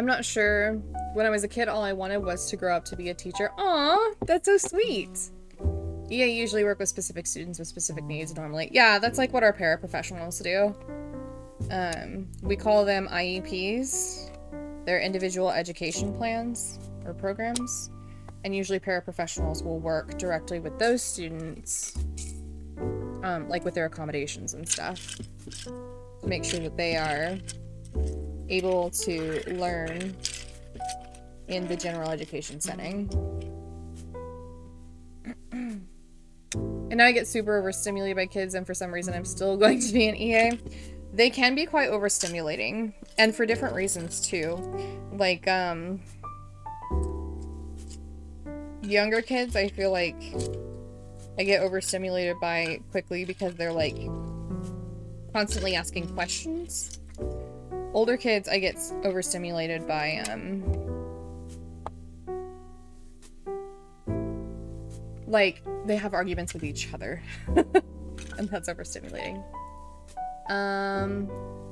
I'm not sure. When I was a kid, all I wanted was to grow up to be a teacher. Aw, that's so sweet. EA usually work with specific students with specific needs normally. Yeah, that's like what our paraprofessionals do. We call them IEPs. They're individual education plans or programs. And usually paraprofessionals will work directly with those students, like with their accommodations and stuff, to make sure that they are able to learn in the general education setting. And I get super overstimulated by kids, and for some reason I'm still going to be an EA. They can be quite overstimulating, and for different reasons too. Like, younger kids, I feel like I get overstimulated by quickly because they're like constantly asking questions. Older kids, I get overstimulated by like they have arguments with each other. And that's overstimulating.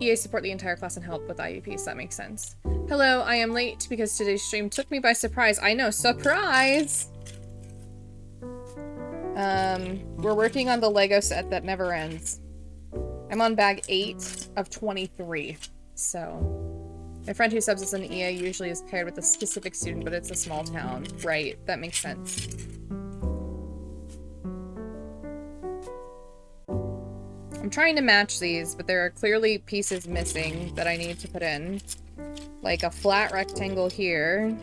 EA support the entire class and help with IEPs. That makes sense. Hello, I am late because today's stream took me by surprise. I know, surprise! We're working on the Lego set that never ends. I'm on bag 8 of 23. So, my friend who subs as an EA usually is paired with a specific student, but it's a small town. Right, that makes sense. I'm trying to match these, but there are clearly pieces missing that I need to put in. Like a flat rectangle here.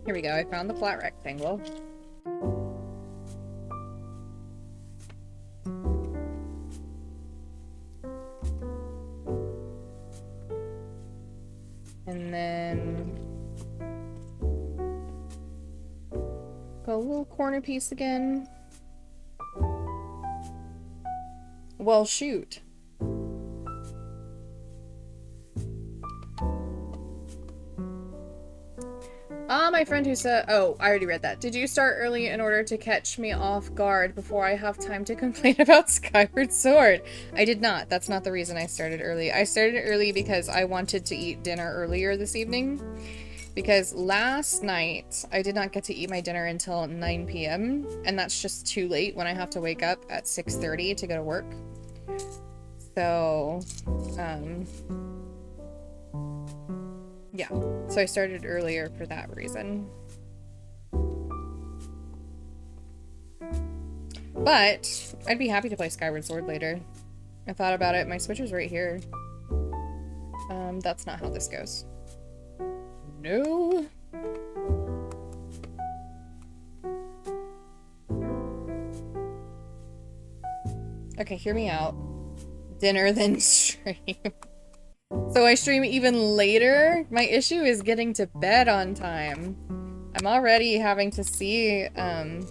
Here we go, I found the flat rectangle. And then got a little corner piece again. Well, shoot. My friend who said, oh, I already read that. Did you start early in order to catch me off guard before I have time to complain about Skyward Sword? I did not. That's not the reason I started early. I started early because I wanted to eat dinner earlier this evening. Because last night, I did not get to eat my dinner until 9 p.m. And that's just too late when I have to wake up at 6:30 to go to work. So, yeah, so I started earlier for that reason. But I'd be happy to play Skyward Sword later. I thought about it. My Switch is right here. That's not how this goes. No. Okay, hear me out. Dinner then stream. So I stream even later? My issue is getting to bed on time. I'm already having to see a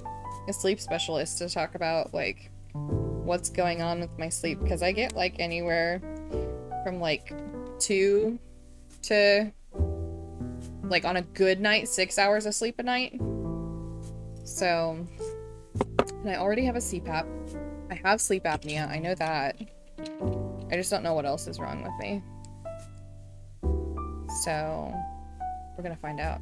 sleep specialist to talk about like what's going on with my sleep, because I get like anywhere from like 2 to like on a good night 6 hours of sleep a night. So, and I already have a CPAP. I have sleep apnea, I know that. I just don't know what else is wrong with me. So, we're gonna find out.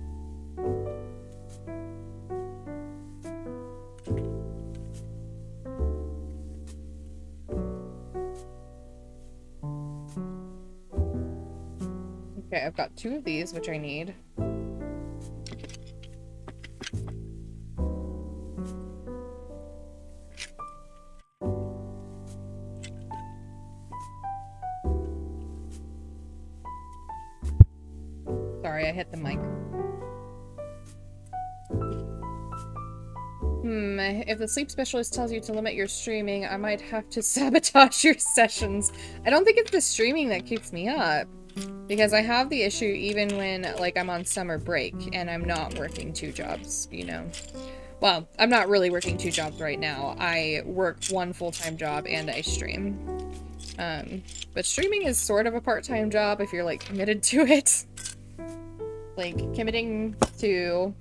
Okay, I've got 2 of these, which I need. Sorry, I hit the mic. If the sleep specialist tells you to limit your streaming, I might have to sabotage your sessions. I don't think it's the streaming that keeps me up. Because I have the issue even when, like, I'm on summer break and I'm not working 2 jobs, you know. Well, I'm not really working 2 jobs right now. I work 1 full-time job and I stream. But streaming is sort of a part-time job if you're like committed to it. Like committing to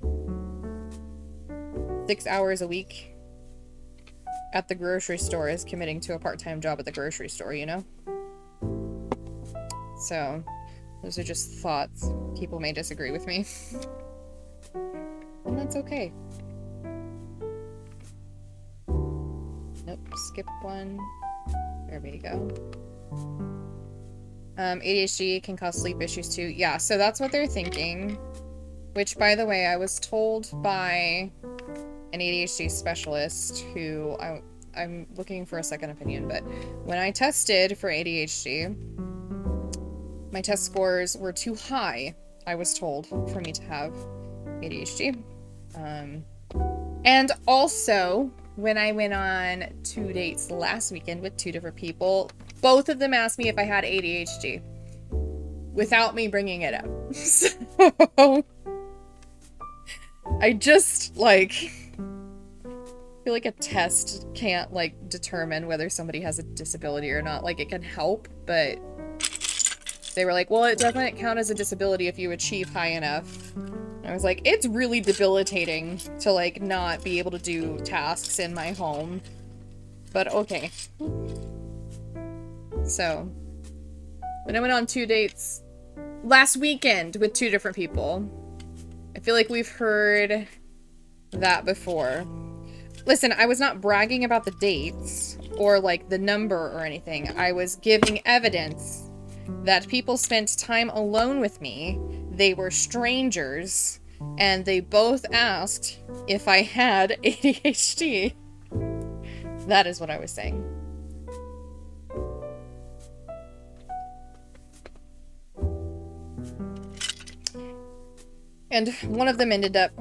6 hours a week at the grocery store is committing to a part-time job at the grocery store, you know? So, those are just thoughts. People may disagree with me. And that's okay. Nope, skip one. There we go. ADHD can cause sleep issues too. Yeah, so that's what they're thinking. Which, by the way, I was told by an ADHD specialist who I'm looking for a second opinion, but when I tested for ADHD, my test scores were too high, I was told, for me to have ADHD. And also, when I went on 2 dates last weekend with 2 different people, both of them asked me if I had ADHD without me bringing it up. So, I just, like, feel like a test can't, like, determine whether somebody has a disability or not. Like, it can help, but they were like, well, it doesn't count as a disability if you achieve high enough. I was like, it's really debilitating to, like, not be able to do tasks in my home. But okay. So, when I went on 2 dates last weekend with 2 different people, I feel like we've heard that before. Listen, I was not bragging about the dates or, like, the number or anything. I was giving evidence that people spent time alone with me. They were strangers, and they both asked if I had ADHD. That is what I was saying. And one of them ended up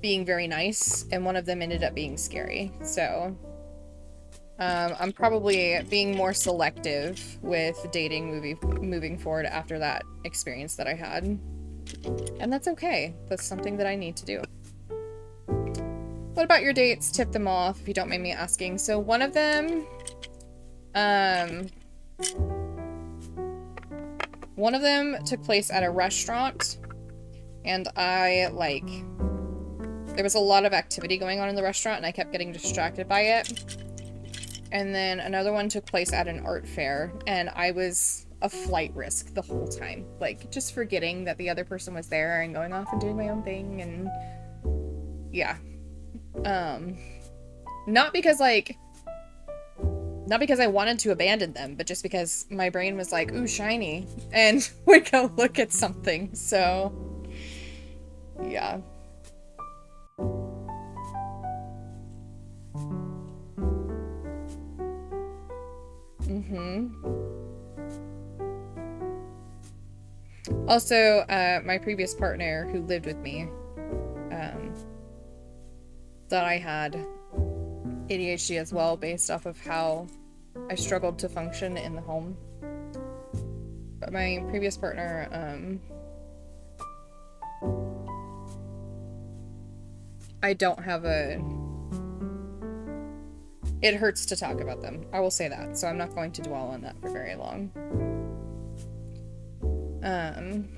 being very nice, and one of them ended up being scary. So, I'm probably being more selective with dating moving forward after that experience that I had. And that's okay. That's something that I need to do. What about your dates? Tip them off if you don't mind me asking. So one of them, took place at a restaurant, and there was a lot of activity going on in the restaurant, and I kept getting distracted by it. And then another one took place at an art fair, and I was a flight risk the whole time. Like, just forgetting that the other person was there and going off and doing my own thing, and yeah. Not because I wanted to abandon them, but just because my brain was like, ooh, shiny, and would go look at something, so yeah. Also, my previous partner who lived with me, thought I had ADHD as well, based off of how I struggled to function in the home. But my previous partner, I don't have it hurts to talk about them. I will say that, so I'm not going to dwell on that for very long. I'm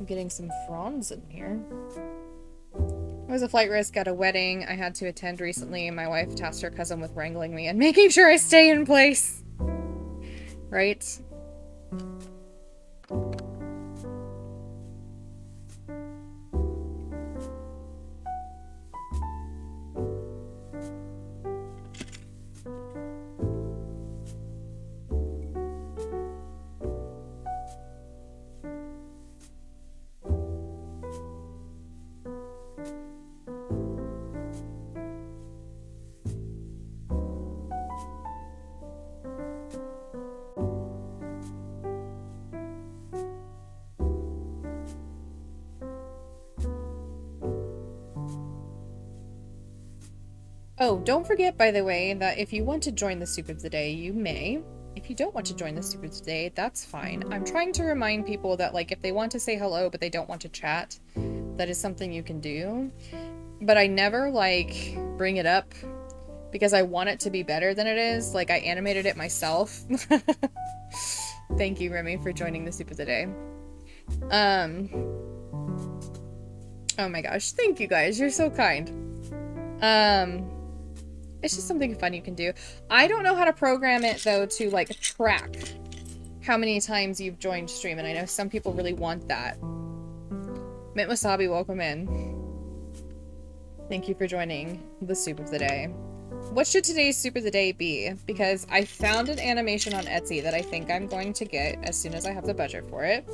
getting some fronds in here. I was a flight risk at a wedding I had to attend recently, and my wife tasked her cousin with wrangling me and making sure I stay in place. Right? Oh, don't forget, by the way, that if you want to join the soup of the day, you may. If you don't want to join the soup of the day, that's fine. I'm trying to remind people that, like, if they want to say hello but they don't want to chat, that is something you can do. But I never, like, bring it up because I want it to be better than it is. Like, I animated it myself. Thank you, Remy, for joining the soup of the day. Oh my gosh, thank you guys, you're so kind. It's just something fun you can do. I don't know how to program it, though, to, like, track how many times you've joined stream, and I know some people really want that. Mint Wasabi, welcome in. Thank you for joining the soup of the day. What should today's soup of the day be? Because I found an animation on Etsy that I think I'm going to get as soon as I have the budget for it.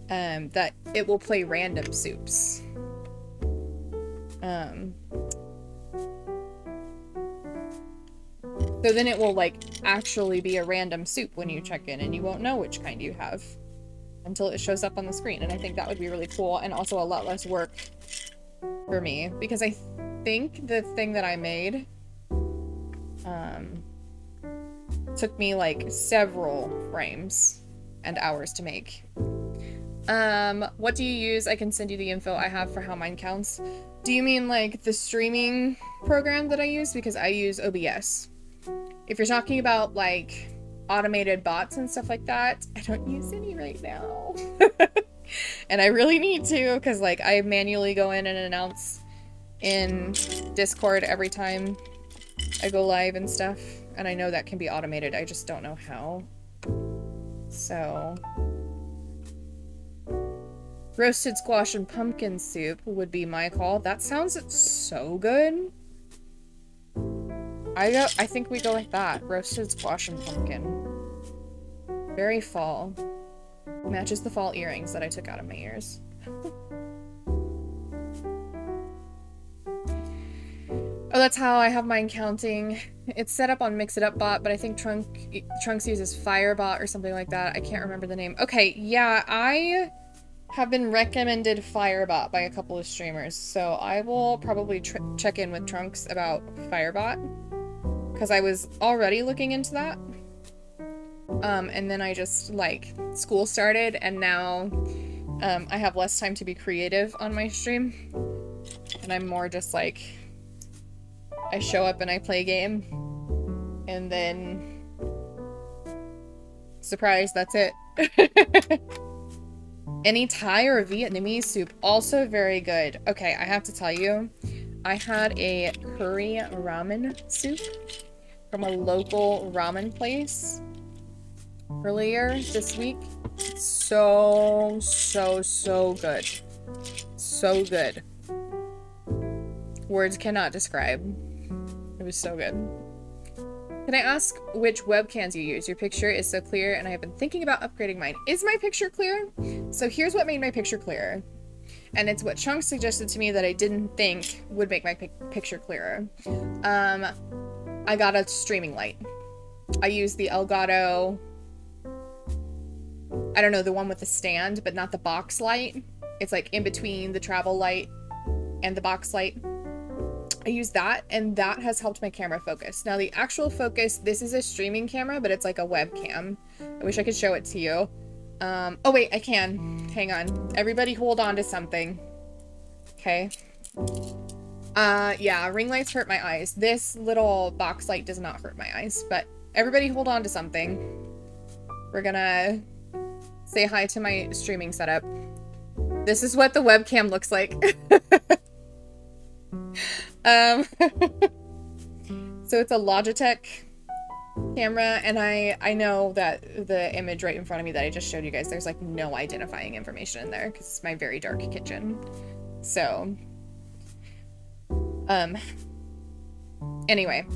That it will play random soups. So then it will, like, actually be a random soup when you check in, and you won't know which kind you have until it shows up on the screen. And I think that would be really cool, and also a lot less work for me, because I think the thing that I made took me, like, several frames and hours to make. What do you use? I can send you the info I have for how mine counts. Do you mean, like, the streaming program that I use? Because I use OBS. If you're talking about, like, automated bots and stuff like that, I don't use any right now. And I really need to, because, like, I manually go in and announce in Discord every time I go live and stuff. And I know that can be automated, I just don't know how. So... roasted squash and pumpkin soup would be my call. That sounds so good. I think we go with that. Roasted squash and pumpkin. Very fall. Matches the fall earrings that I took out of my ears. Oh, that's how I have mine counting. It's set up on Mix It Up Bot, but I think Trunks uses Firebot or something like that. I can't remember the name. Okay, yeah, I have been recommended Firebot by a couple of streamers, so I will probably check in with Trunks about Firebot, because I was already looking into that. And then I just, like, school started, and now I have less time to be creative on my stream, and I'm more just like, I show up and I play a game, and then surprise, that's it. Any Thai or Vietnamese soup, also very good. Okay, I have to tell you, I had a curry ramen soup from a local ramen place earlier this week. So good. So good. Words cannot describe. It was so good. Can I ask which webcams you use? Your picture is so clear, and I have been thinking about upgrading mine. Is my picture clear? So here's what made my picture clearer. And it's what Chunk suggested to me that I didn't think would make my picture clearer. I got a streaming light. I used the Elgato... I don't know, the one with the stand, but not the box light. It's like in between the travel light and the box light. I use that, and that has helped my camera focus. Now, the actual focus, this is a streaming camera, but it's like a webcam. I wish I could show it to you. Oh wait, I can. Hang on. Everybody hold on to something. Okay. Yeah, ring lights hurt my eyes. This little box light does not hurt my eyes, but everybody hold on to something. We're gonna say hi to my streaming setup. This is what the webcam looks like. So it's a Logitech camera, and I know that the image right in front of me that I just showed you guys, there's like no identifying information in there because it's my very dark kitchen. So, anyway,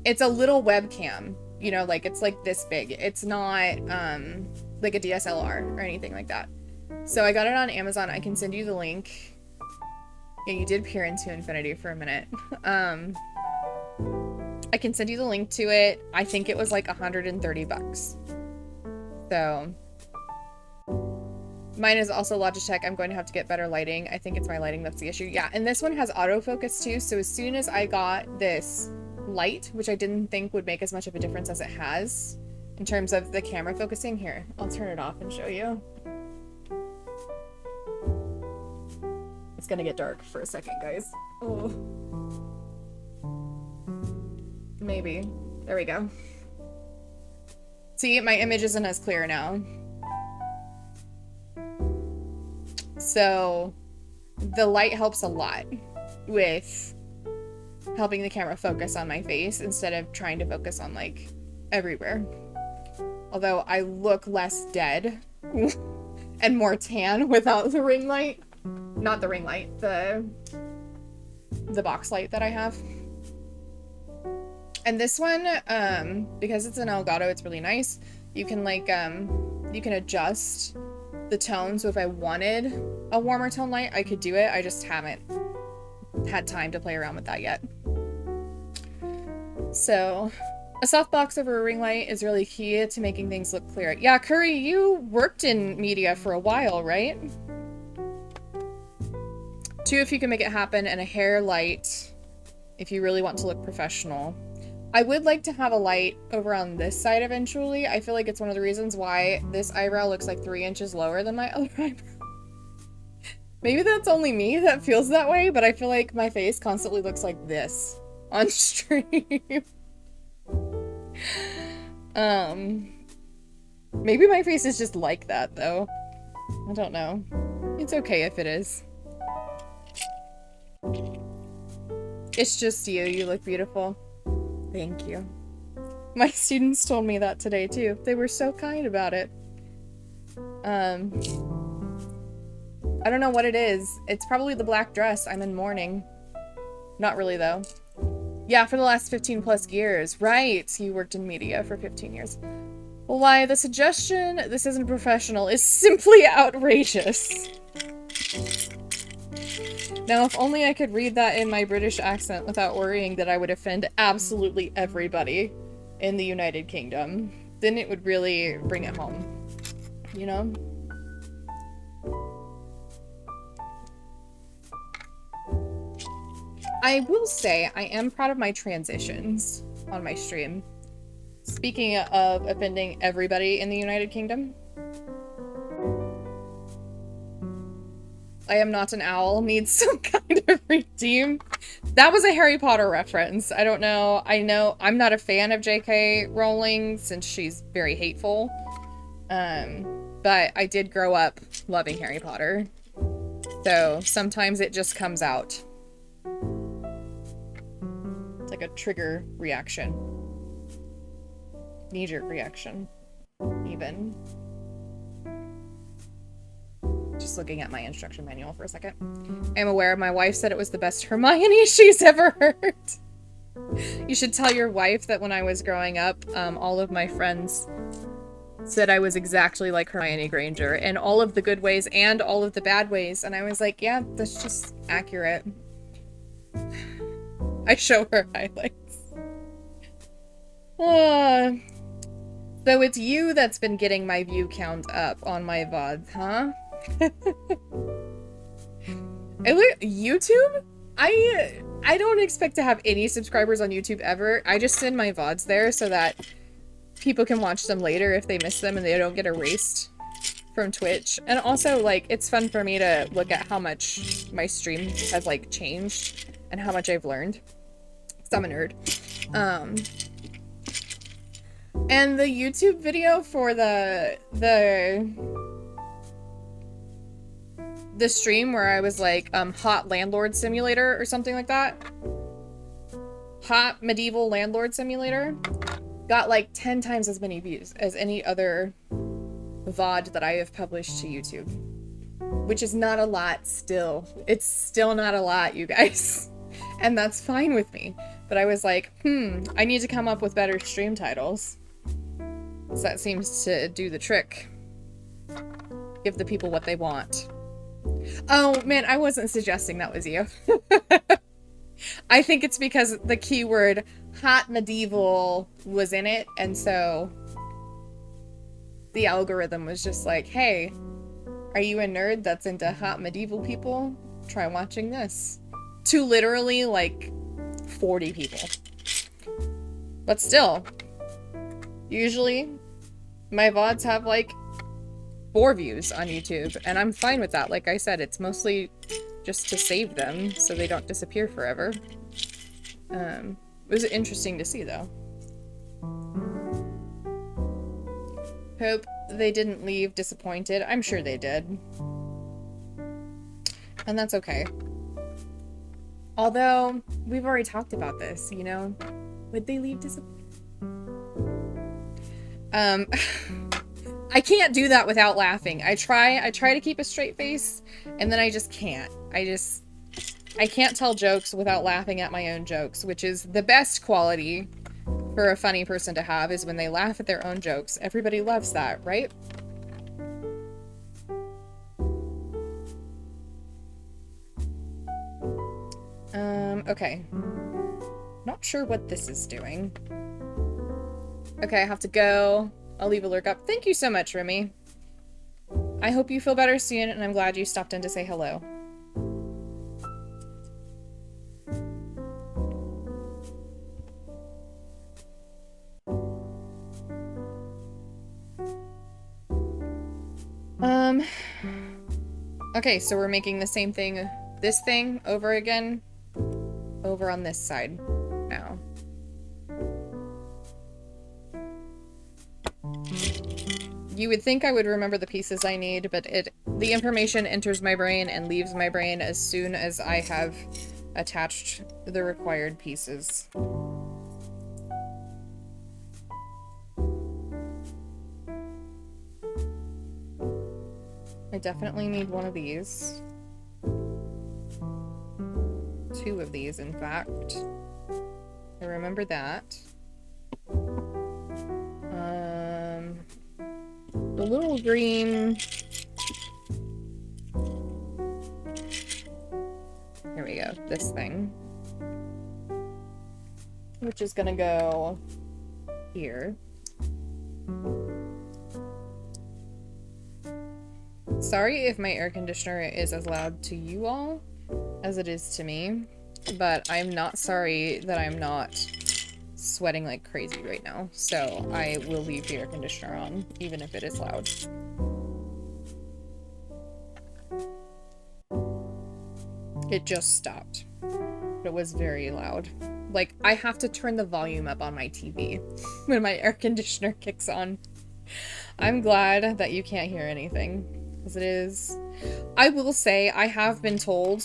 it's a little webcam, you know, like it's like this big. It's not, like a DSLR or anything like that. So I got it on Amazon. I can send you the link. Yeah, you did peer into infinity for a minute. I can send you the link to it. I think it was like 130 bucks. So mine is also Logitech. I'm going to have to get better lighting. I think it's my lighting that's the issue. Yeah, and this one has autofocus too. So as soon as I got this light, which I didn't think would make as much of a difference as it has in terms of the camera focusing, here, I'll turn it off and show you. It's gonna get dark for a second, guys. Oh. Maybe. There we go. See, my image isn't as clear now. So the light helps a lot with helping the camera focus on my face instead of trying to focus on like everywhere. Although I look less dead and more tan without the ring light. Not the ring light, the box light that I have. And this one, because it's an Elgato, it's really nice. You can like, you can adjust the tone. So if I wanted a warmer tone light, I could do it. I just haven't had time to play around with that yet. So a softbox over a ring light is really key to making things look clear. Yeah, Curry, you worked in media for a while, right? 2, if you can make it happen, and a hair light if you really want to look professional. I would like to have a light over on this side eventually. I feel like it's one of the reasons why this eyebrow looks like 3 inches lower than my other eyebrow. Maybe that's only me that feels that way, but I feel like my face constantly looks like this on stream. Maybe my face is just like that, though. I don't know. It's okay if it is. It's just you. You look beautiful. Thank you. My students told me that today, too. They were so kind about it. I don't know what it is. It's probably the black dress. I'm in mourning. Not really, though. Yeah, for the last 15 plus years. Right. You worked in media for 15 years. Well, why, the suggestion, this isn't professional, is simply outrageous. Now, if only I could read that in my British accent without worrying that I would offend absolutely everybody in the United Kingdom, then it would really bring it home, you know? I will say I am proud of my transitions on my stream. Speaking of offending everybody in the United Kingdom, I am not an owl needs some kind of redeem. That was a Harry Potter reference. I don't know. I know I'm not a fan of J.K. Rowling since she's very hateful. But I did grow up loving Harry Potter. So sometimes it just comes out. It's like a trigger reaction. Knee-jerk reaction, even. Just looking at my instruction manual for a second. I'm aware my wife said it was the best Hermione she's ever heard. You should tell your wife that when I was growing up, all of my friends said I was exactly like Hermione Granger in all of the good ways and all of the bad ways. And I was like, yeah, that's just accurate. I show her highlights. So it's you that's been getting my view count up on my VODs, huh? YouTube? I don't expect to have any subscribers on YouTube ever. I just send my VODs there so that people can watch them later if they miss them and they don't get erased from Twitch. And also, like, it's fun for me to look at how much my stream has, like, changed and how much I've learned. Because I'm a nerd. And the YouTube video for the stream where I was like, hot landlord simulator or something like that. Hot medieval landlord simulator. Got like 10 times as many views as any other VOD that I have published to YouTube. Which is not a lot still. It's still not a lot, you guys. And that's fine with me. But I was like, I need to come up with better stream titles. So that seems to do the trick. Give the people what they want. Oh, man, I wasn't suggesting that was you. I think it's because the keyword hot medieval was in it, and so the algorithm was just like, hey, are you a nerd that's into hot medieval people? Try watching this. To literally, like, 40 people. But still, usually my VODs have, like, 4 views on YouTube, and I'm fine with that. Like I said, it's mostly just to save them so they don't disappear forever. was interesting to see, though. Hope they didn't leave disappointed. I'm sure they did. And that's okay. Although, we've already talked about this, you know? Would they leave disappointed? I can't do that without laughing. I try to keep a straight face, and then I just can't. I can't tell jokes without laughing at my own jokes, which is the best quality for a funny person to have, is when they laugh at their own jokes. Everybody loves that, right? Okay. Not sure what this is doing. Okay, I have to go. I'll leave a lurk up. Thank you so much, Remy. I hope you feel better soon, and I'm glad you stopped in to say hello. Okay, so we're making the same thing, this thing, over again, over on this side now. You would think I would remember the pieces I need, but the information enters my brain and leaves my brain as soon as I have attached the required pieces. I definitely need one of these. 2 of these, in fact. I remember that. The little green... Here we go, this thing. Which is gonna go here. Sorry if my air conditioner is as loud to you all as it is to me, but I'm not sorry that I'm not sweating like crazy right now, so I will leave the air conditioner on, even if it is loud. It just stopped. It was very loud. Like, I have to turn the volume up on my TV when my air conditioner kicks on. I'm glad that you can't hear anything, because it is... I will say, I have been told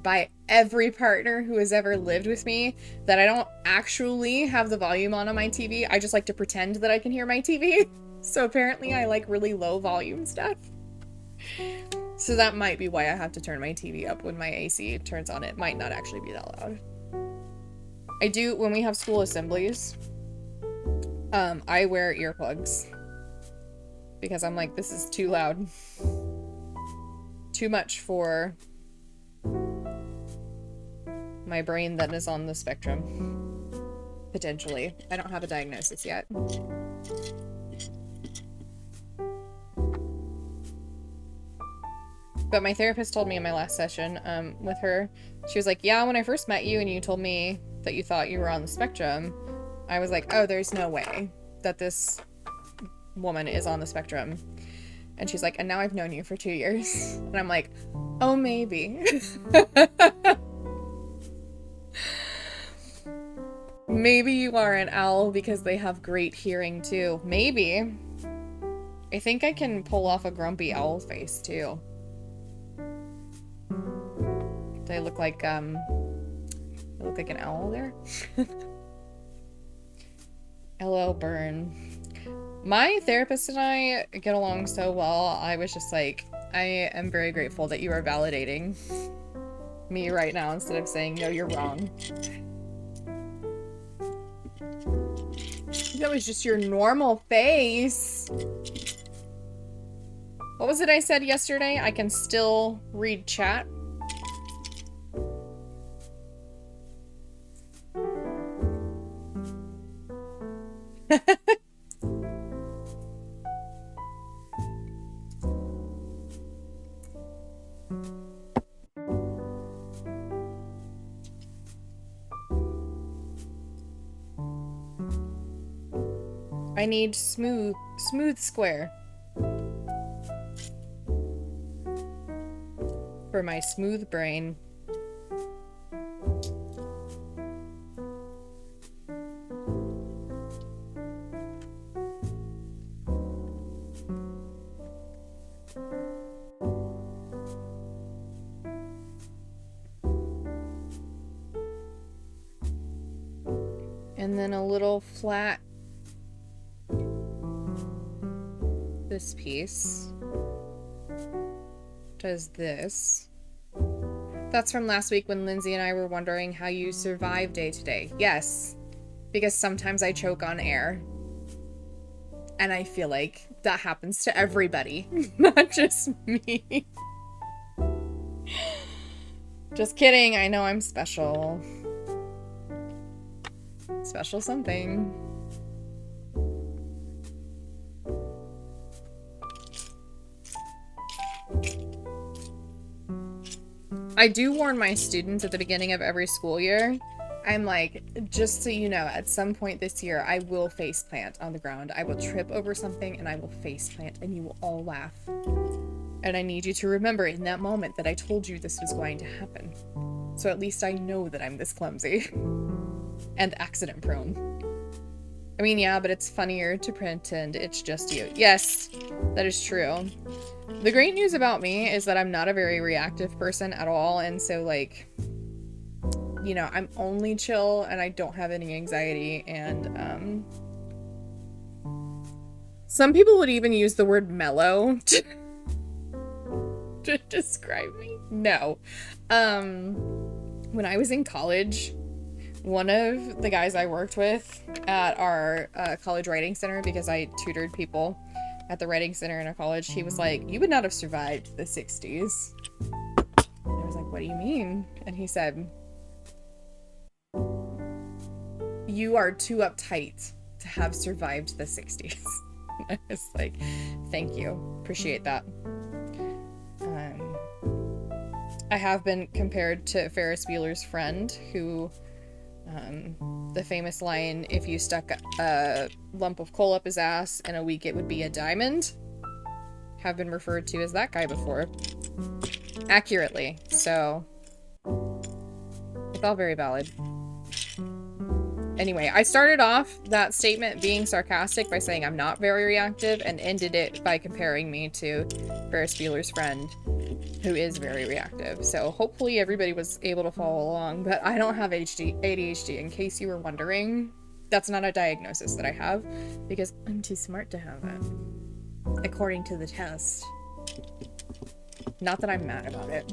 by every partner who has ever lived with me that I don't actually have the volume on my TV. I just like to pretend that I can hear my TV. So apparently I like really low volume stuff. So that might be why I have to turn my TV up when my AC turns on. It might not actually be that loud. I do, when we have school assemblies, I wear earplugs. Because I'm like, this is too loud. Too much for my brain that is on the spectrum. Potentially. I don't have a diagnosis yet. But my therapist told me in my last session with her, she was like, yeah, when I first met you and you told me that you thought you were on the spectrum, I was like, oh, there's no way that this woman is on the spectrum. And she's like, and now I've known you for 2 years. And I'm like, oh, maybe. Maybe you are an owl because they have great hearing too. Maybe. I think I can pull off a grumpy owl face too. Do I look like an owl there? LL Burn. My therapist and I get along so well. I was just like, I am very grateful that you are validating me right now instead of saying, no, you're wrong. That was just your normal face. What was it I said yesterday? I can still read chat. I need smooth square for my smooth brain. And then a little flat this piece does this. That's from last week when Lindsay and I were wondering how you survive day to day. Yes, because sometimes I choke on air. And I feel like that happens to everybody, not just me. Just kidding, I know I'm special. Special something. I do warn my students at the beginning of every school year. I'm like, just so you know, at some point this year, I will faceplant on the ground. I will trip over something and I will faceplant and you will all laugh. And I need you to remember in that moment that I told you this was going to happen. So at least I know that I'm this clumsy and accident prone. I mean, yeah, but it's funnier to pretend it's just you. Yes, that is true. The great news about me is that I'm not a very reactive person at all. And so like, you know, I'm only chill and I don't have any anxiety. And some people would even use the word mellow to describe me. No. When I was in college, one of the guys I worked with at our college writing center, because I tutored people at the writing center in a college, he was like, you would not have survived the 60s. I was like, what do you mean? And he said, you are too uptight to have survived the 60s. I was like, thank you. Appreciate that. I have been compared to Ferris Bueller's friend, who, the famous line, if you stuck a lump of coal up his ass in a week, it would be a diamond, have been referred to as that guy before. Accurately. So, it's all very valid. Anyway, I started off that statement being sarcastic by saying I'm not very reactive and ended it by comparing me to Ferris Bueller's friend, who is very reactive. So hopefully everybody was able to follow along, but I don't have ADHD, in case you were wondering. That's not a diagnosis that I have, because I'm too smart to have it, according to the test. Not that I'm mad about it.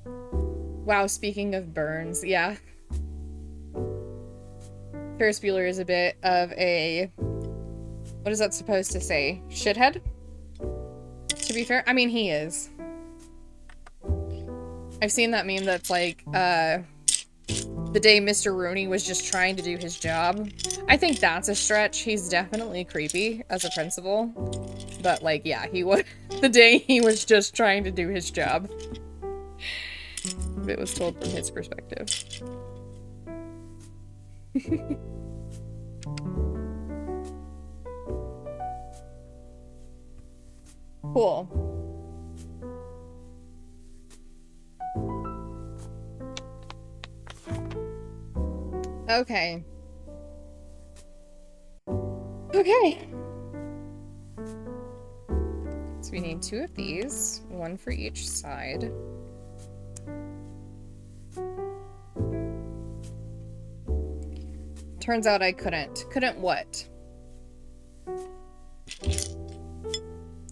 Wow, speaking of burns, yeah. Ferris Bueller is a bit of a, what is that supposed to say? Shithead? To be fair, I mean, he is. I've seen that meme that's like, the day Mr. Rooney was just trying to do his job. I think that's a stretch. He's definitely creepy as a principal. But like, yeah, he was, the day he was just trying to do his job. It was told from his perspective. Cool. Okay. Okay. So we need 2 of these, 1 for each side. Turns out I couldn't. Couldn't what?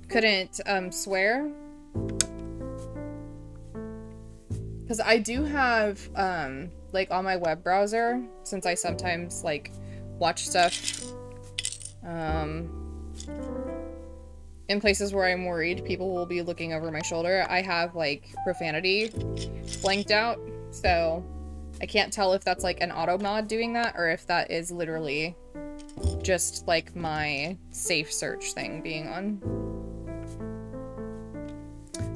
Couldn't, swear? Because I do have, like, on my web browser, since I sometimes, like, watch stuff, in places where I'm worried people will be looking over my shoulder, I have, like, profanity blanked out, so I can't tell if that's, like, an auto mod doing that, or if that is literally just, like, my safe search thing being on.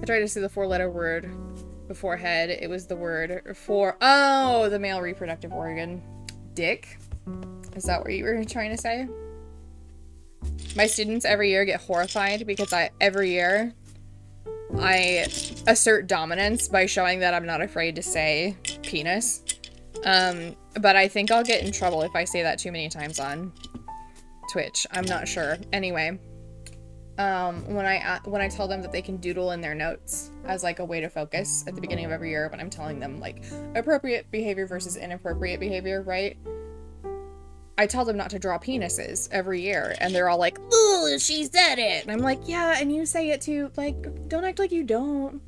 I tried to see the 4-letter word before head. It was the word for, oh, the male reproductive organ. Dick? Is that what you were trying to say? My students every year get horrified because every year I assert dominance by showing that I'm not afraid to say penis. But I think I'll get in trouble if I say that too many times on Twitch. I'm not sure. Anyway. when I tell them that they can doodle in their notes as like a way to focus at the beginning of every year when I'm telling them like appropriate behavior versus inappropriate behavior, right? I tell them not to draw penises every year, and they're all like, "Ooh, she said it," and I'm like, "Yeah, and you say it too. Like, don't act like you don't."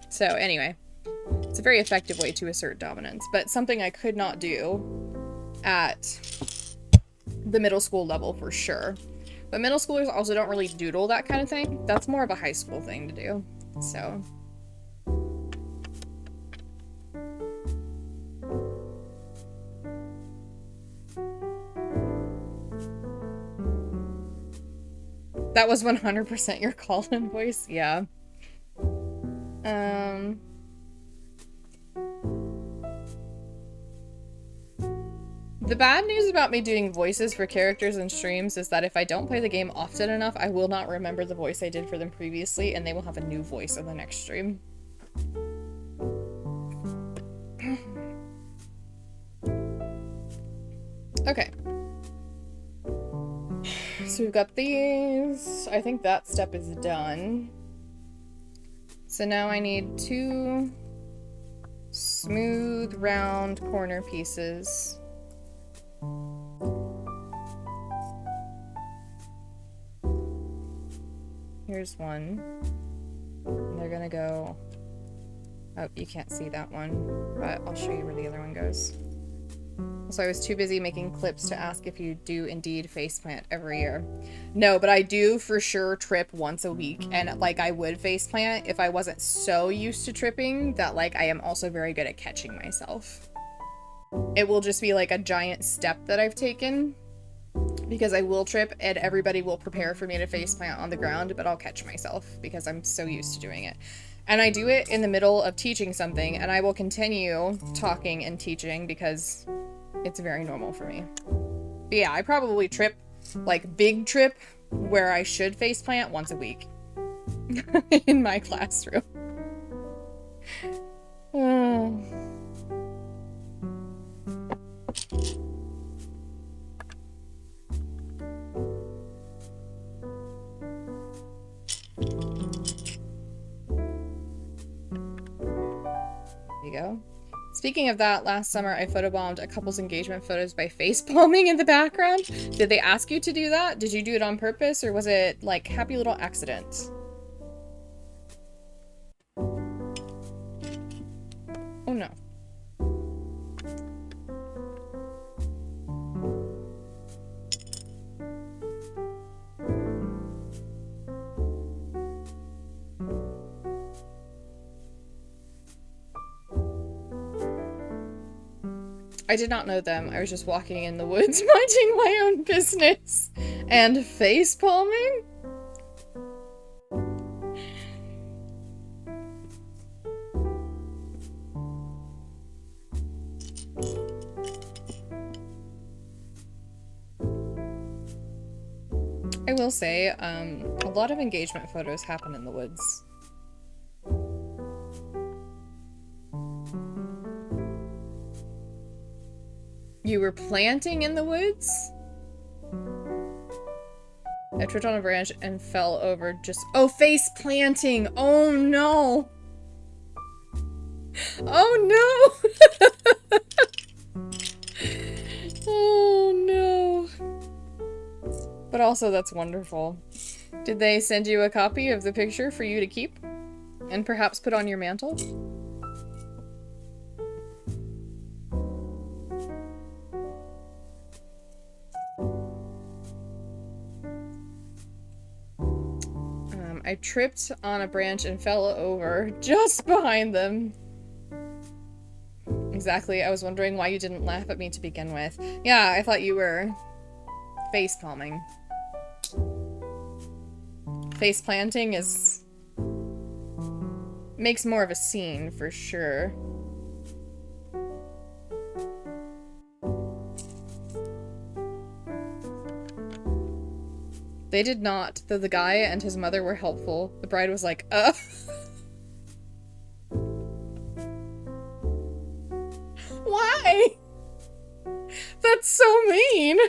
So anyway, it's a very effective way to assert dominance, but something I could not do at the middle school level for sure. But middle schoolers also don't really doodle that kind of thing. That's more of a high school thing to do. So. That was 100% your call-in voice? Yeah. The bad news about me doing voices for characters in streams is that if I don't play the game often enough, I will not remember the voice I did for them previously, and they will have a new voice in the next stream. Okay. So we've got these. I think that step is done. So now I need 2 smooth, round corner pieces. Here's one. And they're gonna go... Oh, you can't see that one, but I'll show you where the other one goes. So I was too busy making clips to ask if you do indeed faceplant every year. No, but I do for sure trip once a week, and like I would faceplant if I wasn't so used to tripping that like I am also very good at catching myself. It will just be like a giant step that I've taken because I will trip and everybody will prepare for me to faceplant on the ground, but I'll catch myself because I'm so used to doing it. And I do it in the middle of teaching something, and I will continue talking and teaching because it's very normal for me. But yeah, I probably trip, like big trip, where I should faceplant once a week in my classroom. There you go. Speaking of that, last summer I photobombed a couple's engagement photos by facepalming in the background. Did they ask you to do that? Did you do it on purpose, or was it like happy little accident? Oh no. I did not know them. I was just walking in the woods, minding my own business. And facepalming? I will say, a lot of engagement photos happen in the woods. You were planting in the woods? I tripped on a branch and fell over just- Oh, face planting! Oh no! Oh no! Oh no. But also, that's wonderful. Did they send you a copy of the picture for you to keep? And perhaps put on your mantle? I tripped on a branch and fell over just behind them. Exactly, I was wondering why you didn't laugh at me to begin with. Yeah, I thought you were facepalming. Face planting is... makes more of a scene, for sure. They did not, though the guy and his mother were helpful. The bride was like, Why? That's so mean!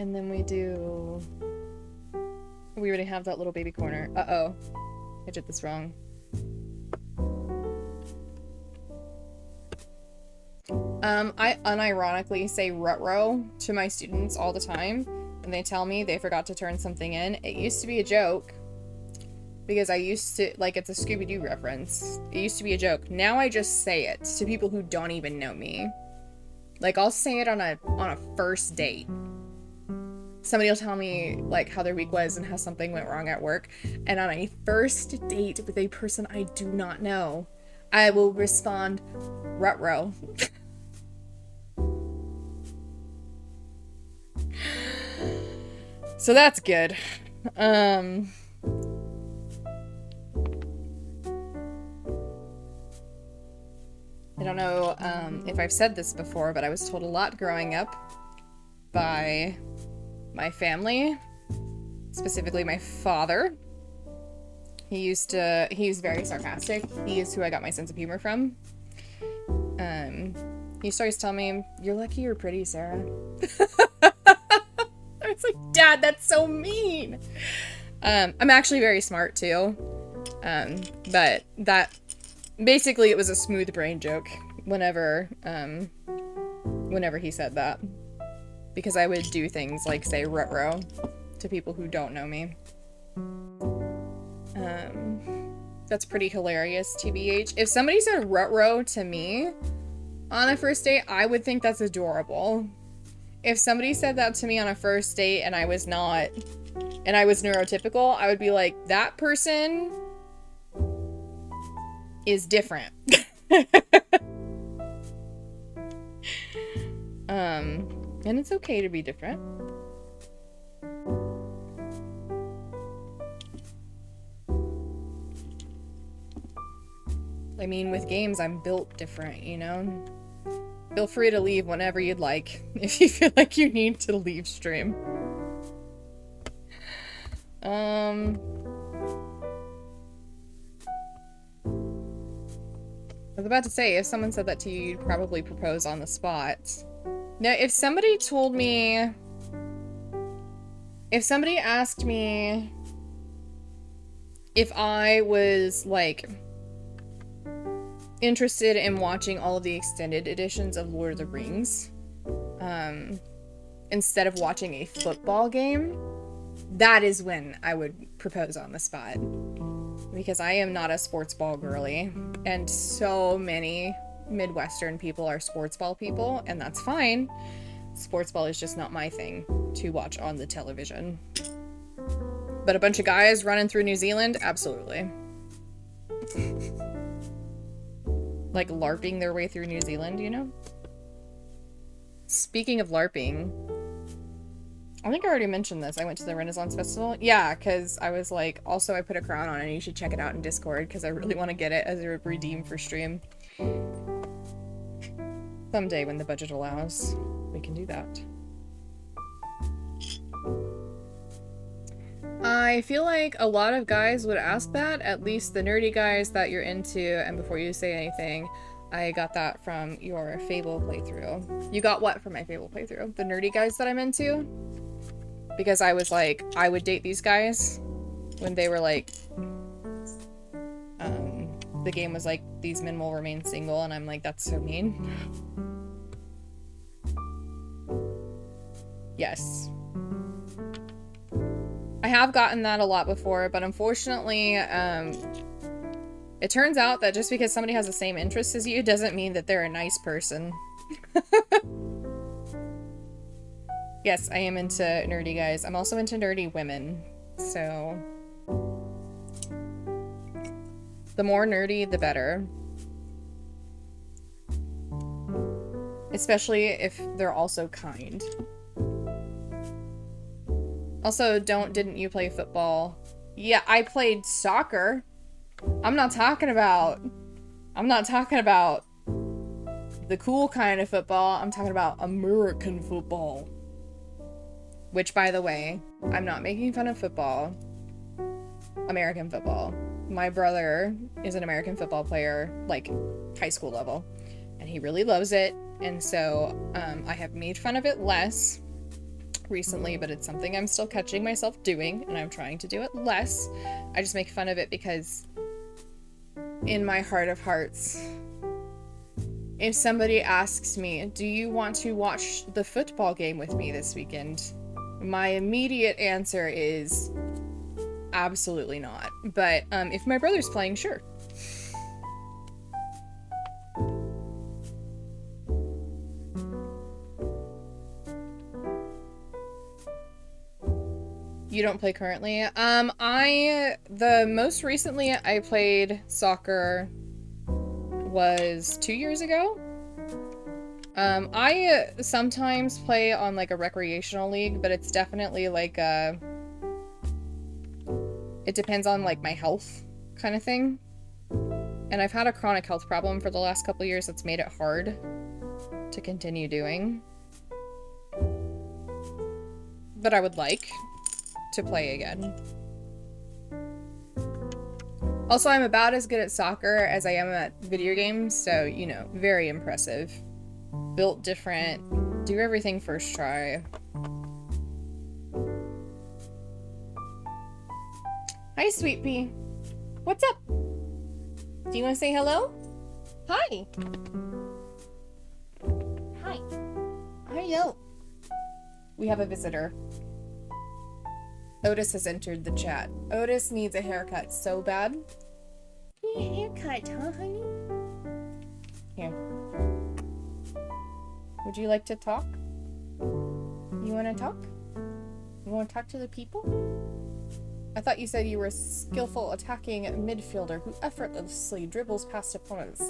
And then we already have that little baby corner. Uh-oh. I did this wrong. I unironically say ruh-roh to my students all the time when they tell me they forgot to turn something in. It used to be a joke because I used to, like, it's a Scooby-Doo reference. It used to be a joke. Now I just say it to people who don't even know me. Like, I'll say it on a first date. Somebody will tell me, like, how their week was and how something went wrong at work. And on a first date with a person I do not know, I will respond, ruh-roh. So that's good. I don't know if I've said this before, but I was told a lot growing up by my family, specifically my father. He's very sarcastic. He is who I got my sense of humor from. He used to always tell me, "You're lucky you're pretty, Sarah." I was like, Dad, that's so mean. I'm actually very smart too. But that basically it was a smooth brain joke whenever he said that. Because I would do things like say ruh-roh to people who don't know me. That's pretty hilarious, TBH. If somebody said ruh-roh to me on a first date, I would think that's adorable. If somebody said that to me on a first date and I was neurotypical, I would be like, that person is different. And it's okay to be different. I mean, with games, I'm built different, you know? Feel free to leave whenever you'd like, if you feel like you need to leave stream. I was about to say, if someone said that to you, you'd probably propose on the spot. Now, if somebody asked me if I was, like, interested in watching all of the extended editions of Lord of the Rings, instead of watching a football game, that is when I would propose on the spot. Because I am not a sports ball girly, and so many Midwestern people are sports ball people, and that's fine. Sports ball is just not my thing to watch on the television. But a bunch of guys running through New Zealand, absolutely. Like LARPing their way through New Zealand, you know? Speaking of LARPing, I think I already mentioned this. I went to the Renaissance Festival. Yeah, because I was like, also I put a crown on and you should check it out in Discord because I really want to get it as a redeem for stream. Someday when the budget allows, we can do that. I feel like a lot of guys would ask that, at least the nerdy guys that you're into, and before you say anything, I got that from your Fable playthrough. You got what from my Fable playthrough? The nerdy guys that I'm into? Because I was like, I would date these guys when they were like, the game was like, these men will remain single, and I'm like, that's so mean. Yes. I have gotten that a lot before, but unfortunately, it turns out that just because somebody has the same interests as you doesn't mean that they're a nice person. Yes, I am into nerdy guys. I'm also into nerdy women, so the more nerdy, the better. Especially if they're also kind. Also, didn't you play football? Yeah, I played soccer. I'm not talking about the cool kind of football. I'm talking about American football. Which, by the way, I'm not making fun of football. American football. My brother is an American football player, like high school level, and he really loves it. And so I have made fun of it less recently, but it's something I'm still catching myself doing, and I'm trying to do it less. I just make fun of it because in my heart of hearts, if somebody asks me, do you want to watch the football game with me this weekend? My immediate answer is absolutely not. But if my brother's playing, sure. You don't play currently? The most recently I played soccer was 2 years ago. I sometimes play on like a recreational league, but it's definitely like it depends on like my health kind of thing. And I've had a chronic health problem for the last couple years that's made it hard to continue doing. But I would like to play again. Also, I'm about as good at soccer as I am at video games, so, you know, very impressive. Built different, do everything first try. Hi, Sweet Pea. What's up? Do you want to say hello? Hi. Hi. Hello. We have a visitor. Otis has entered the chat. Otis needs a haircut so bad. Need a haircut, huh, honey? Here. Would you like to talk? You want to talk? You want to talk to the people? I thought you said you were a skillful attacking midfielder who effortlessly dribbles past opponents.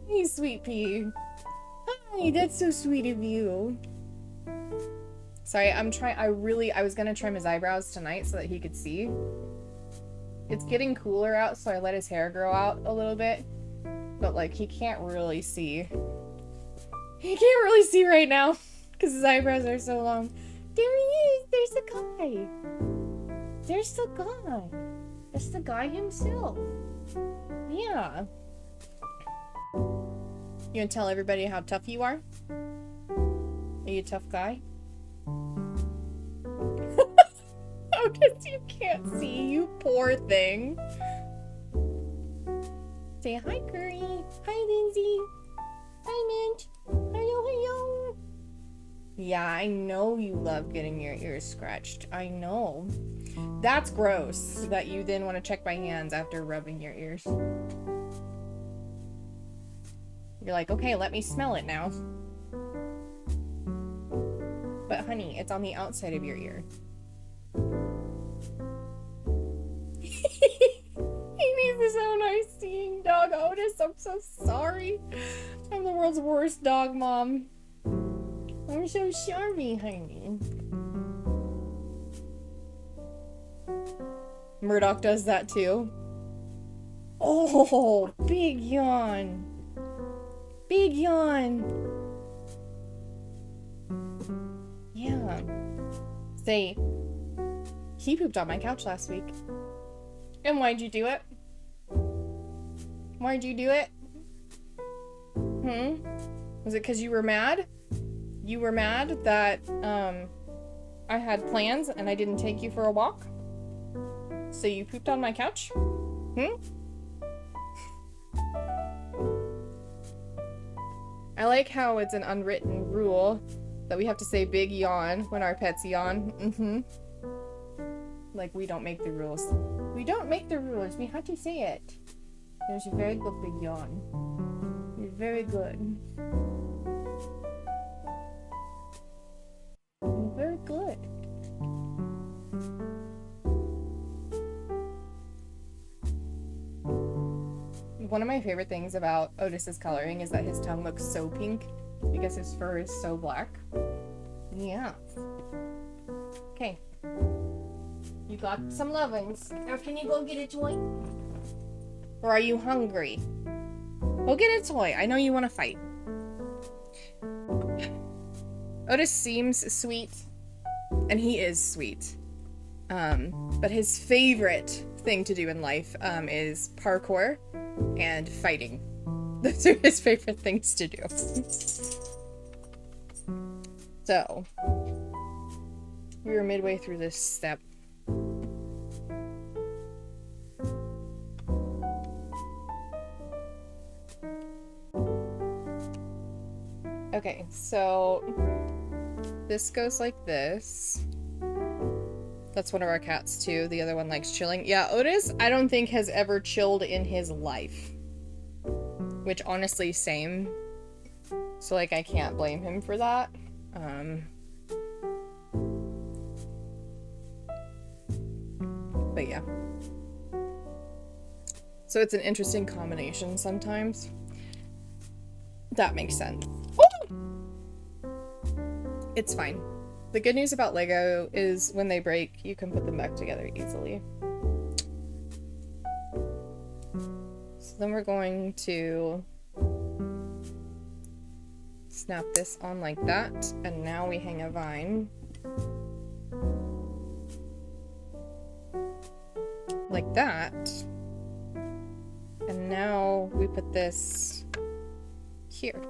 Hi, Sweet Pea. Hi, that's so sweet of you. Sorry, I was gonna trim his eyebrows tonight so that he could see. It's getting cooler out, so I let his hair grow out a little bit. But, like, he can't really see. He can't really see right now because his eyebrows are so long. There he is! There's the guy! There's the guy! That's the guy himself. Yeah. You gonna tell everybody how tough you are? Are you a tough guy? Oh, because you can't see, you poor thing. Say hi, Curry. Hi, Lindsay. Hi, Mint. Hello, hello. Yeah, I know you love getting your ears scratched. I know. That's gross that you then want to check my hands after rubbing your ears. You're like, okay, let me smell it now. But honey, it's on the outside of your ear. He needs his own eye-seeing dog. Otis, I'm so sorry. I'm the world's worst dog mom. I'm so sorry, honey. Murdoch does that too. Oh, big yawn. Big yawn. Yeah. Say, he pooped on my couch last week. And why'd you do it? Why'd you do it? Was it because you were mad? You were mad that, I had plans and I didn't take you for a walk? So you pooped on my couch? I like how it's an unwritten rule that we have to say big yawn when our pets yawn. Like, we don't make the rules. We don't make the rules. We have to say it. There's a very good big yawn. You're very good. You're very good. One of my favorite things about Otis's coloring is that his tongue looks so pink because his fur is so black. Yeah. Okay. You got some lovings. Now can you go get a toy? Or are you hungry? Go get a toy. I know you want to fight. Otis seems sweet, and he is sweet. But his favorite thing to do in life is parkour and fighting. Those are his favorite things to do. So, we were midway through this step. Okay, so this goes like this. That's one of our cats too. The other one likes chilling. Yeah, Otis, I don't think has ever chilled in his life. Which honestly, same. So like I can't blame him for that. But yeah. So it's an interesting combination sometimes. That makes sense. Oh! It's fine. The good news about Lego is when they break, you can put them back together easily. So then we're going to snap this on like that, and now we hang a vine. Like that. And now we put this here.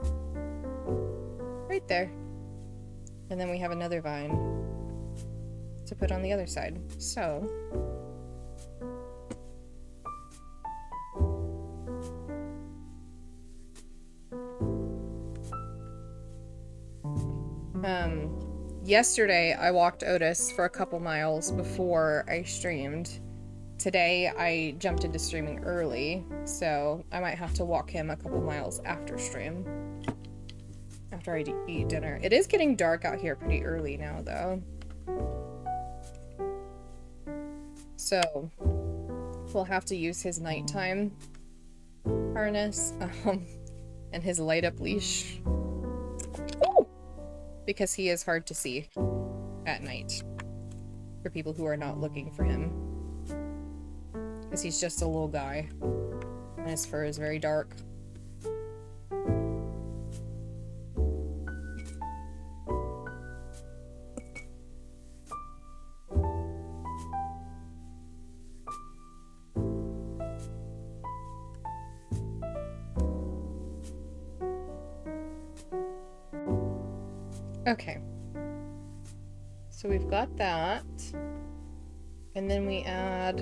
Right there. And then we have another vine to put on the other side. So, yesterday I walked Otis for a couple miles before I streamed. Today I jumped into streaming early, so I might have to walk him a couple miles after stream. After I eat dinner. It is getting dark out here pretty early now, though. So, we'll have to use his nighttime harness, and his light-up leash. Because he is hard to see at night. For people who are not looking for him. Because he's just a little guy. And his fur is very dark. Okay, so we've got that, and then we add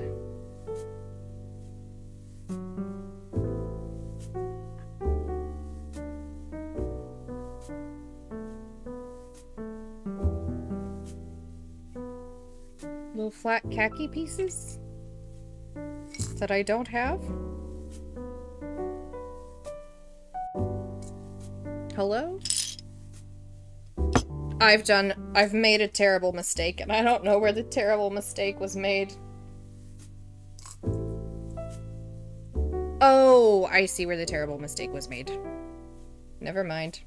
little flat khaki pieces that I don't have. Hello? I've made a terrible mistake, and I don't know where the terrible mistake was made. Oh, I see where the terrible mistake was made. Never mind.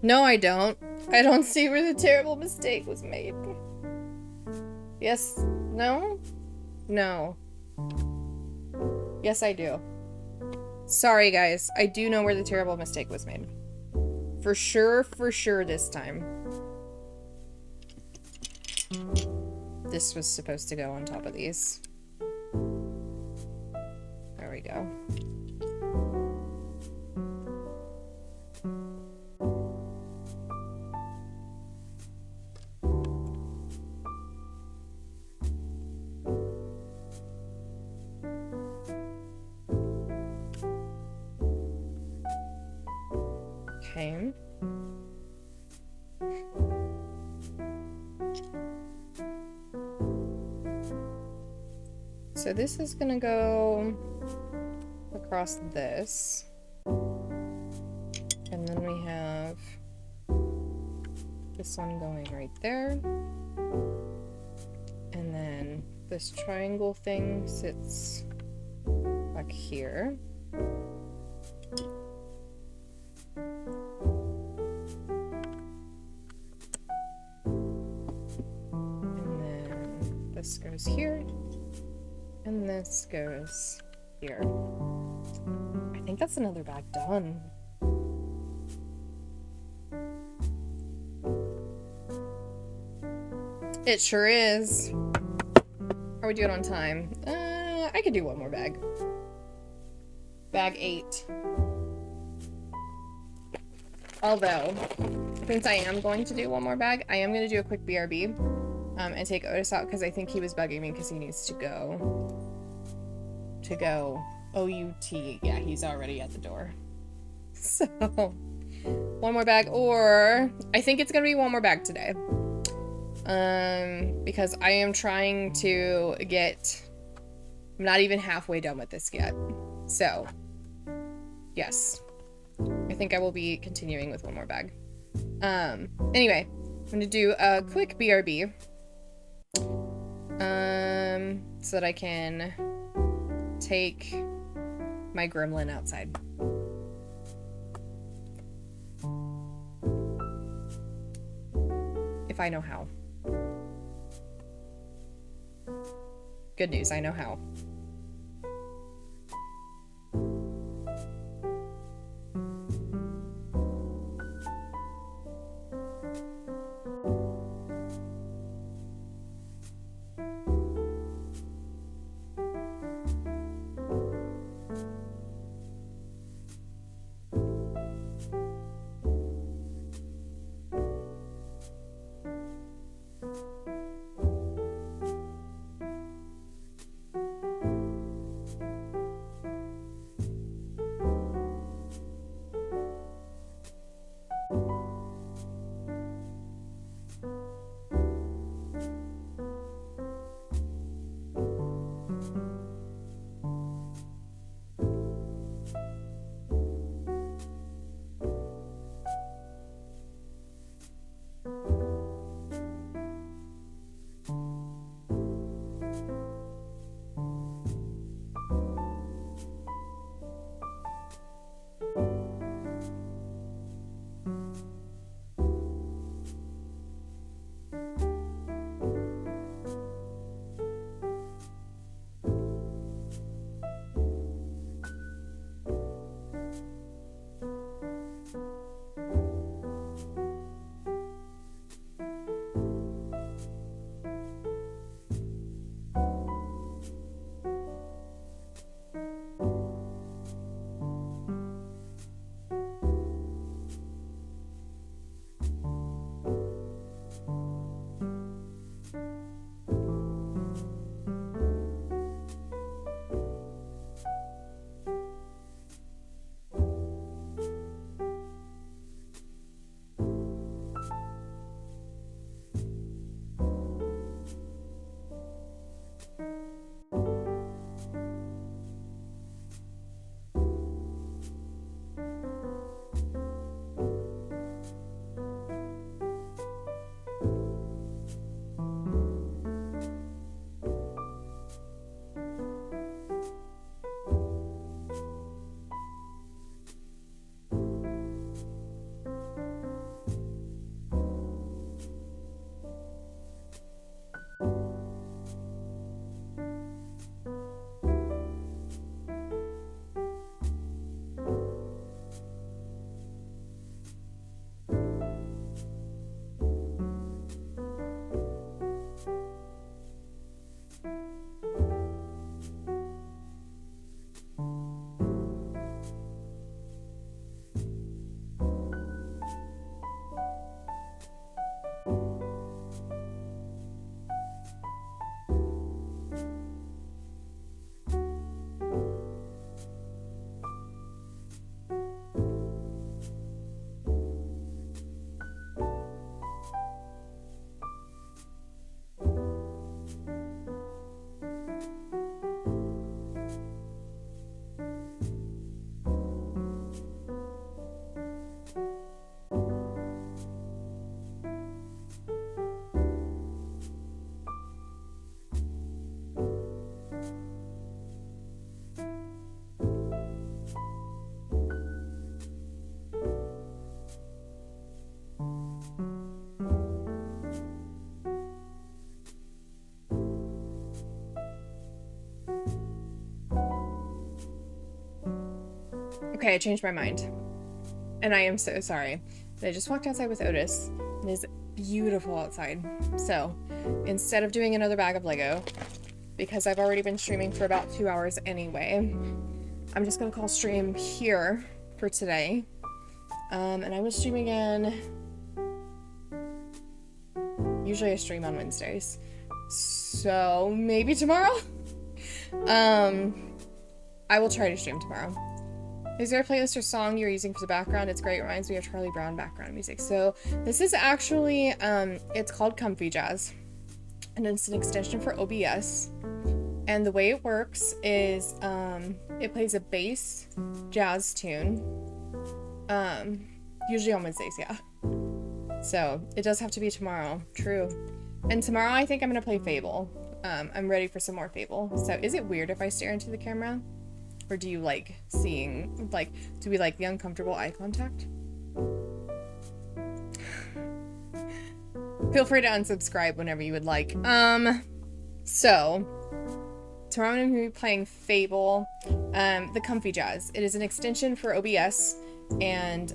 No, I don't. I don't see where the terrible mistake was made. Yes? No? No. Yes, I do. Sorry, guys. I do know where the terrible mistake was made. For sure this time. This was supposed to go on top of these. There we go. Okay. So this is gonna go across this. And then we have this one going right there. And then this triangle thing sits back here. This goes here, and this goes here. I think think that's another bag done. It sure is. How are we doing on time? I could do one more bag. Bag 8. Although, since I am going to do one more bag, I am going to do a quick BRB and take Otis out because I think he was bugging me because he needs to go. OUT. Yeah, he's already at the door. So, one more bag, or I think it's going to be one more bag today. Because I am trying to get... I'm not even halfway done with this yet. So, yes. I think I will be continuing with one more bag. Anyway, I'm gonna do a quick BRB. So that I can take my gremlin outside. If I know how. Good news, I know how. Okay, I changed my mind. And I am so sorry. I just walked outside with Otis. It is beautiful outside. So, instead of doing another bag of Lego, because I've already been streaming for about 2 hours anyway, I'm just gonna call stream here for today. And I will stream again. Usually I stream on Wednesdays. So, maybe tomorrow? I will try to stream tomorrow. Is there a playlist or song you're using for the background? It's great. It reminds me of Charlie Brown background music. So this is actually, it's called Comfy Jazz. And it's an extension for OBS. And the way it works is, it plays a bass jazz tune. Usually on Wednesdays, yeah. So it does have to be tomorrow. True. And tomorrow I think I'm going to play Fable. I'm ready for some more Fable. So is it weird if I stare into the camera? Or do you like seeing, like, do we like the uncomfortable eye contact? Feel free to unsubscribe whenever you would like. So, tomorrow I'm going to be playing Fable, the Comfy Jazz. It is an extension for OBS, and,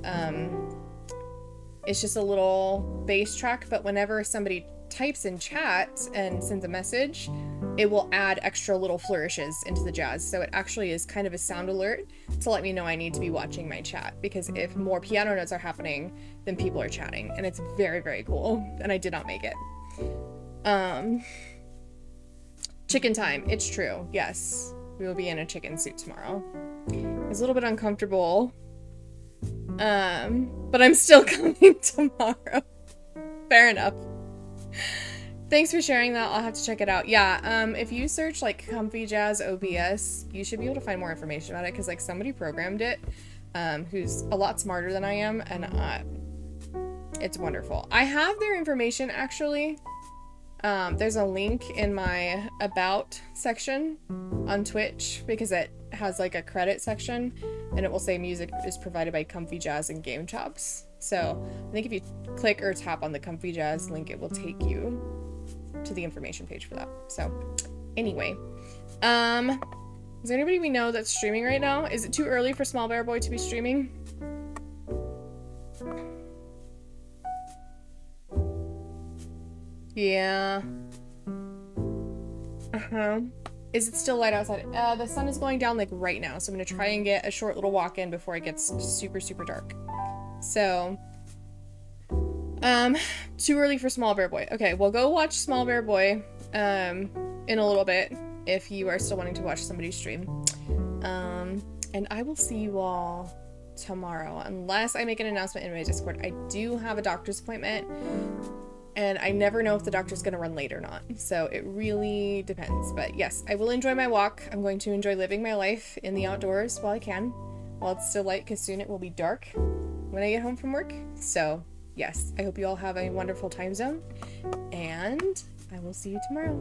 it's just a little bass track, but whenever somebody types in chat and sends a message, it will add extra little flourishes into the jazz. So it actually is kind of a sound alert to let me know I need to be watching my chat, because if more piano notes are happening, then people are chatting, and it's very, very cool. And I did not make it. Chicken time. It's true. Yes. We will be in a chicken suit tomorrow. It's a little bit uncomfortable. But I'm still coming tomorrow. Fair enough. Thanks for sharing that. I'll have to check it out. Yeah, if you search like Comfy Jazz OBS, you should be able to find more information about it, because like somebody programmed it, who's a lot smarter than I am, and it's wonderful. I have their information actually. There's a link in my About section on Twitch, because it has like a credit section, and it will say music is provided by Comfy Jazz and Game Chops. So I think if you click or tap on the Comfy Jazz link, it will take you to the information page for that. So anyway, is there anybody we know that's streaming right now? Is it too early for Small Bear Boy to be streaming? Yeah. Is it still light outside? The sun is going down like right now, so I'm gonna try and get a short little walk in before it gets super, super dark. So, too early for Small Bear Boy. Okay, well, go watch Small Bear Boy, in a little bit, if you are still wanting to watch somebody stream. And I will see you all tomorrow, unless I make an announcement in my Discord. I do have a doctor's appointment, and I never know if the doctor's gonna run late or not, so it really depends. But yes, I will enjoy my walk. I'm going to enjoy living my life in the outdoors while I can, while it's still light, because soon it will be dark when I get home from work. So yes, I hope you all have a wonderful time zone, and I will see you tomorrow.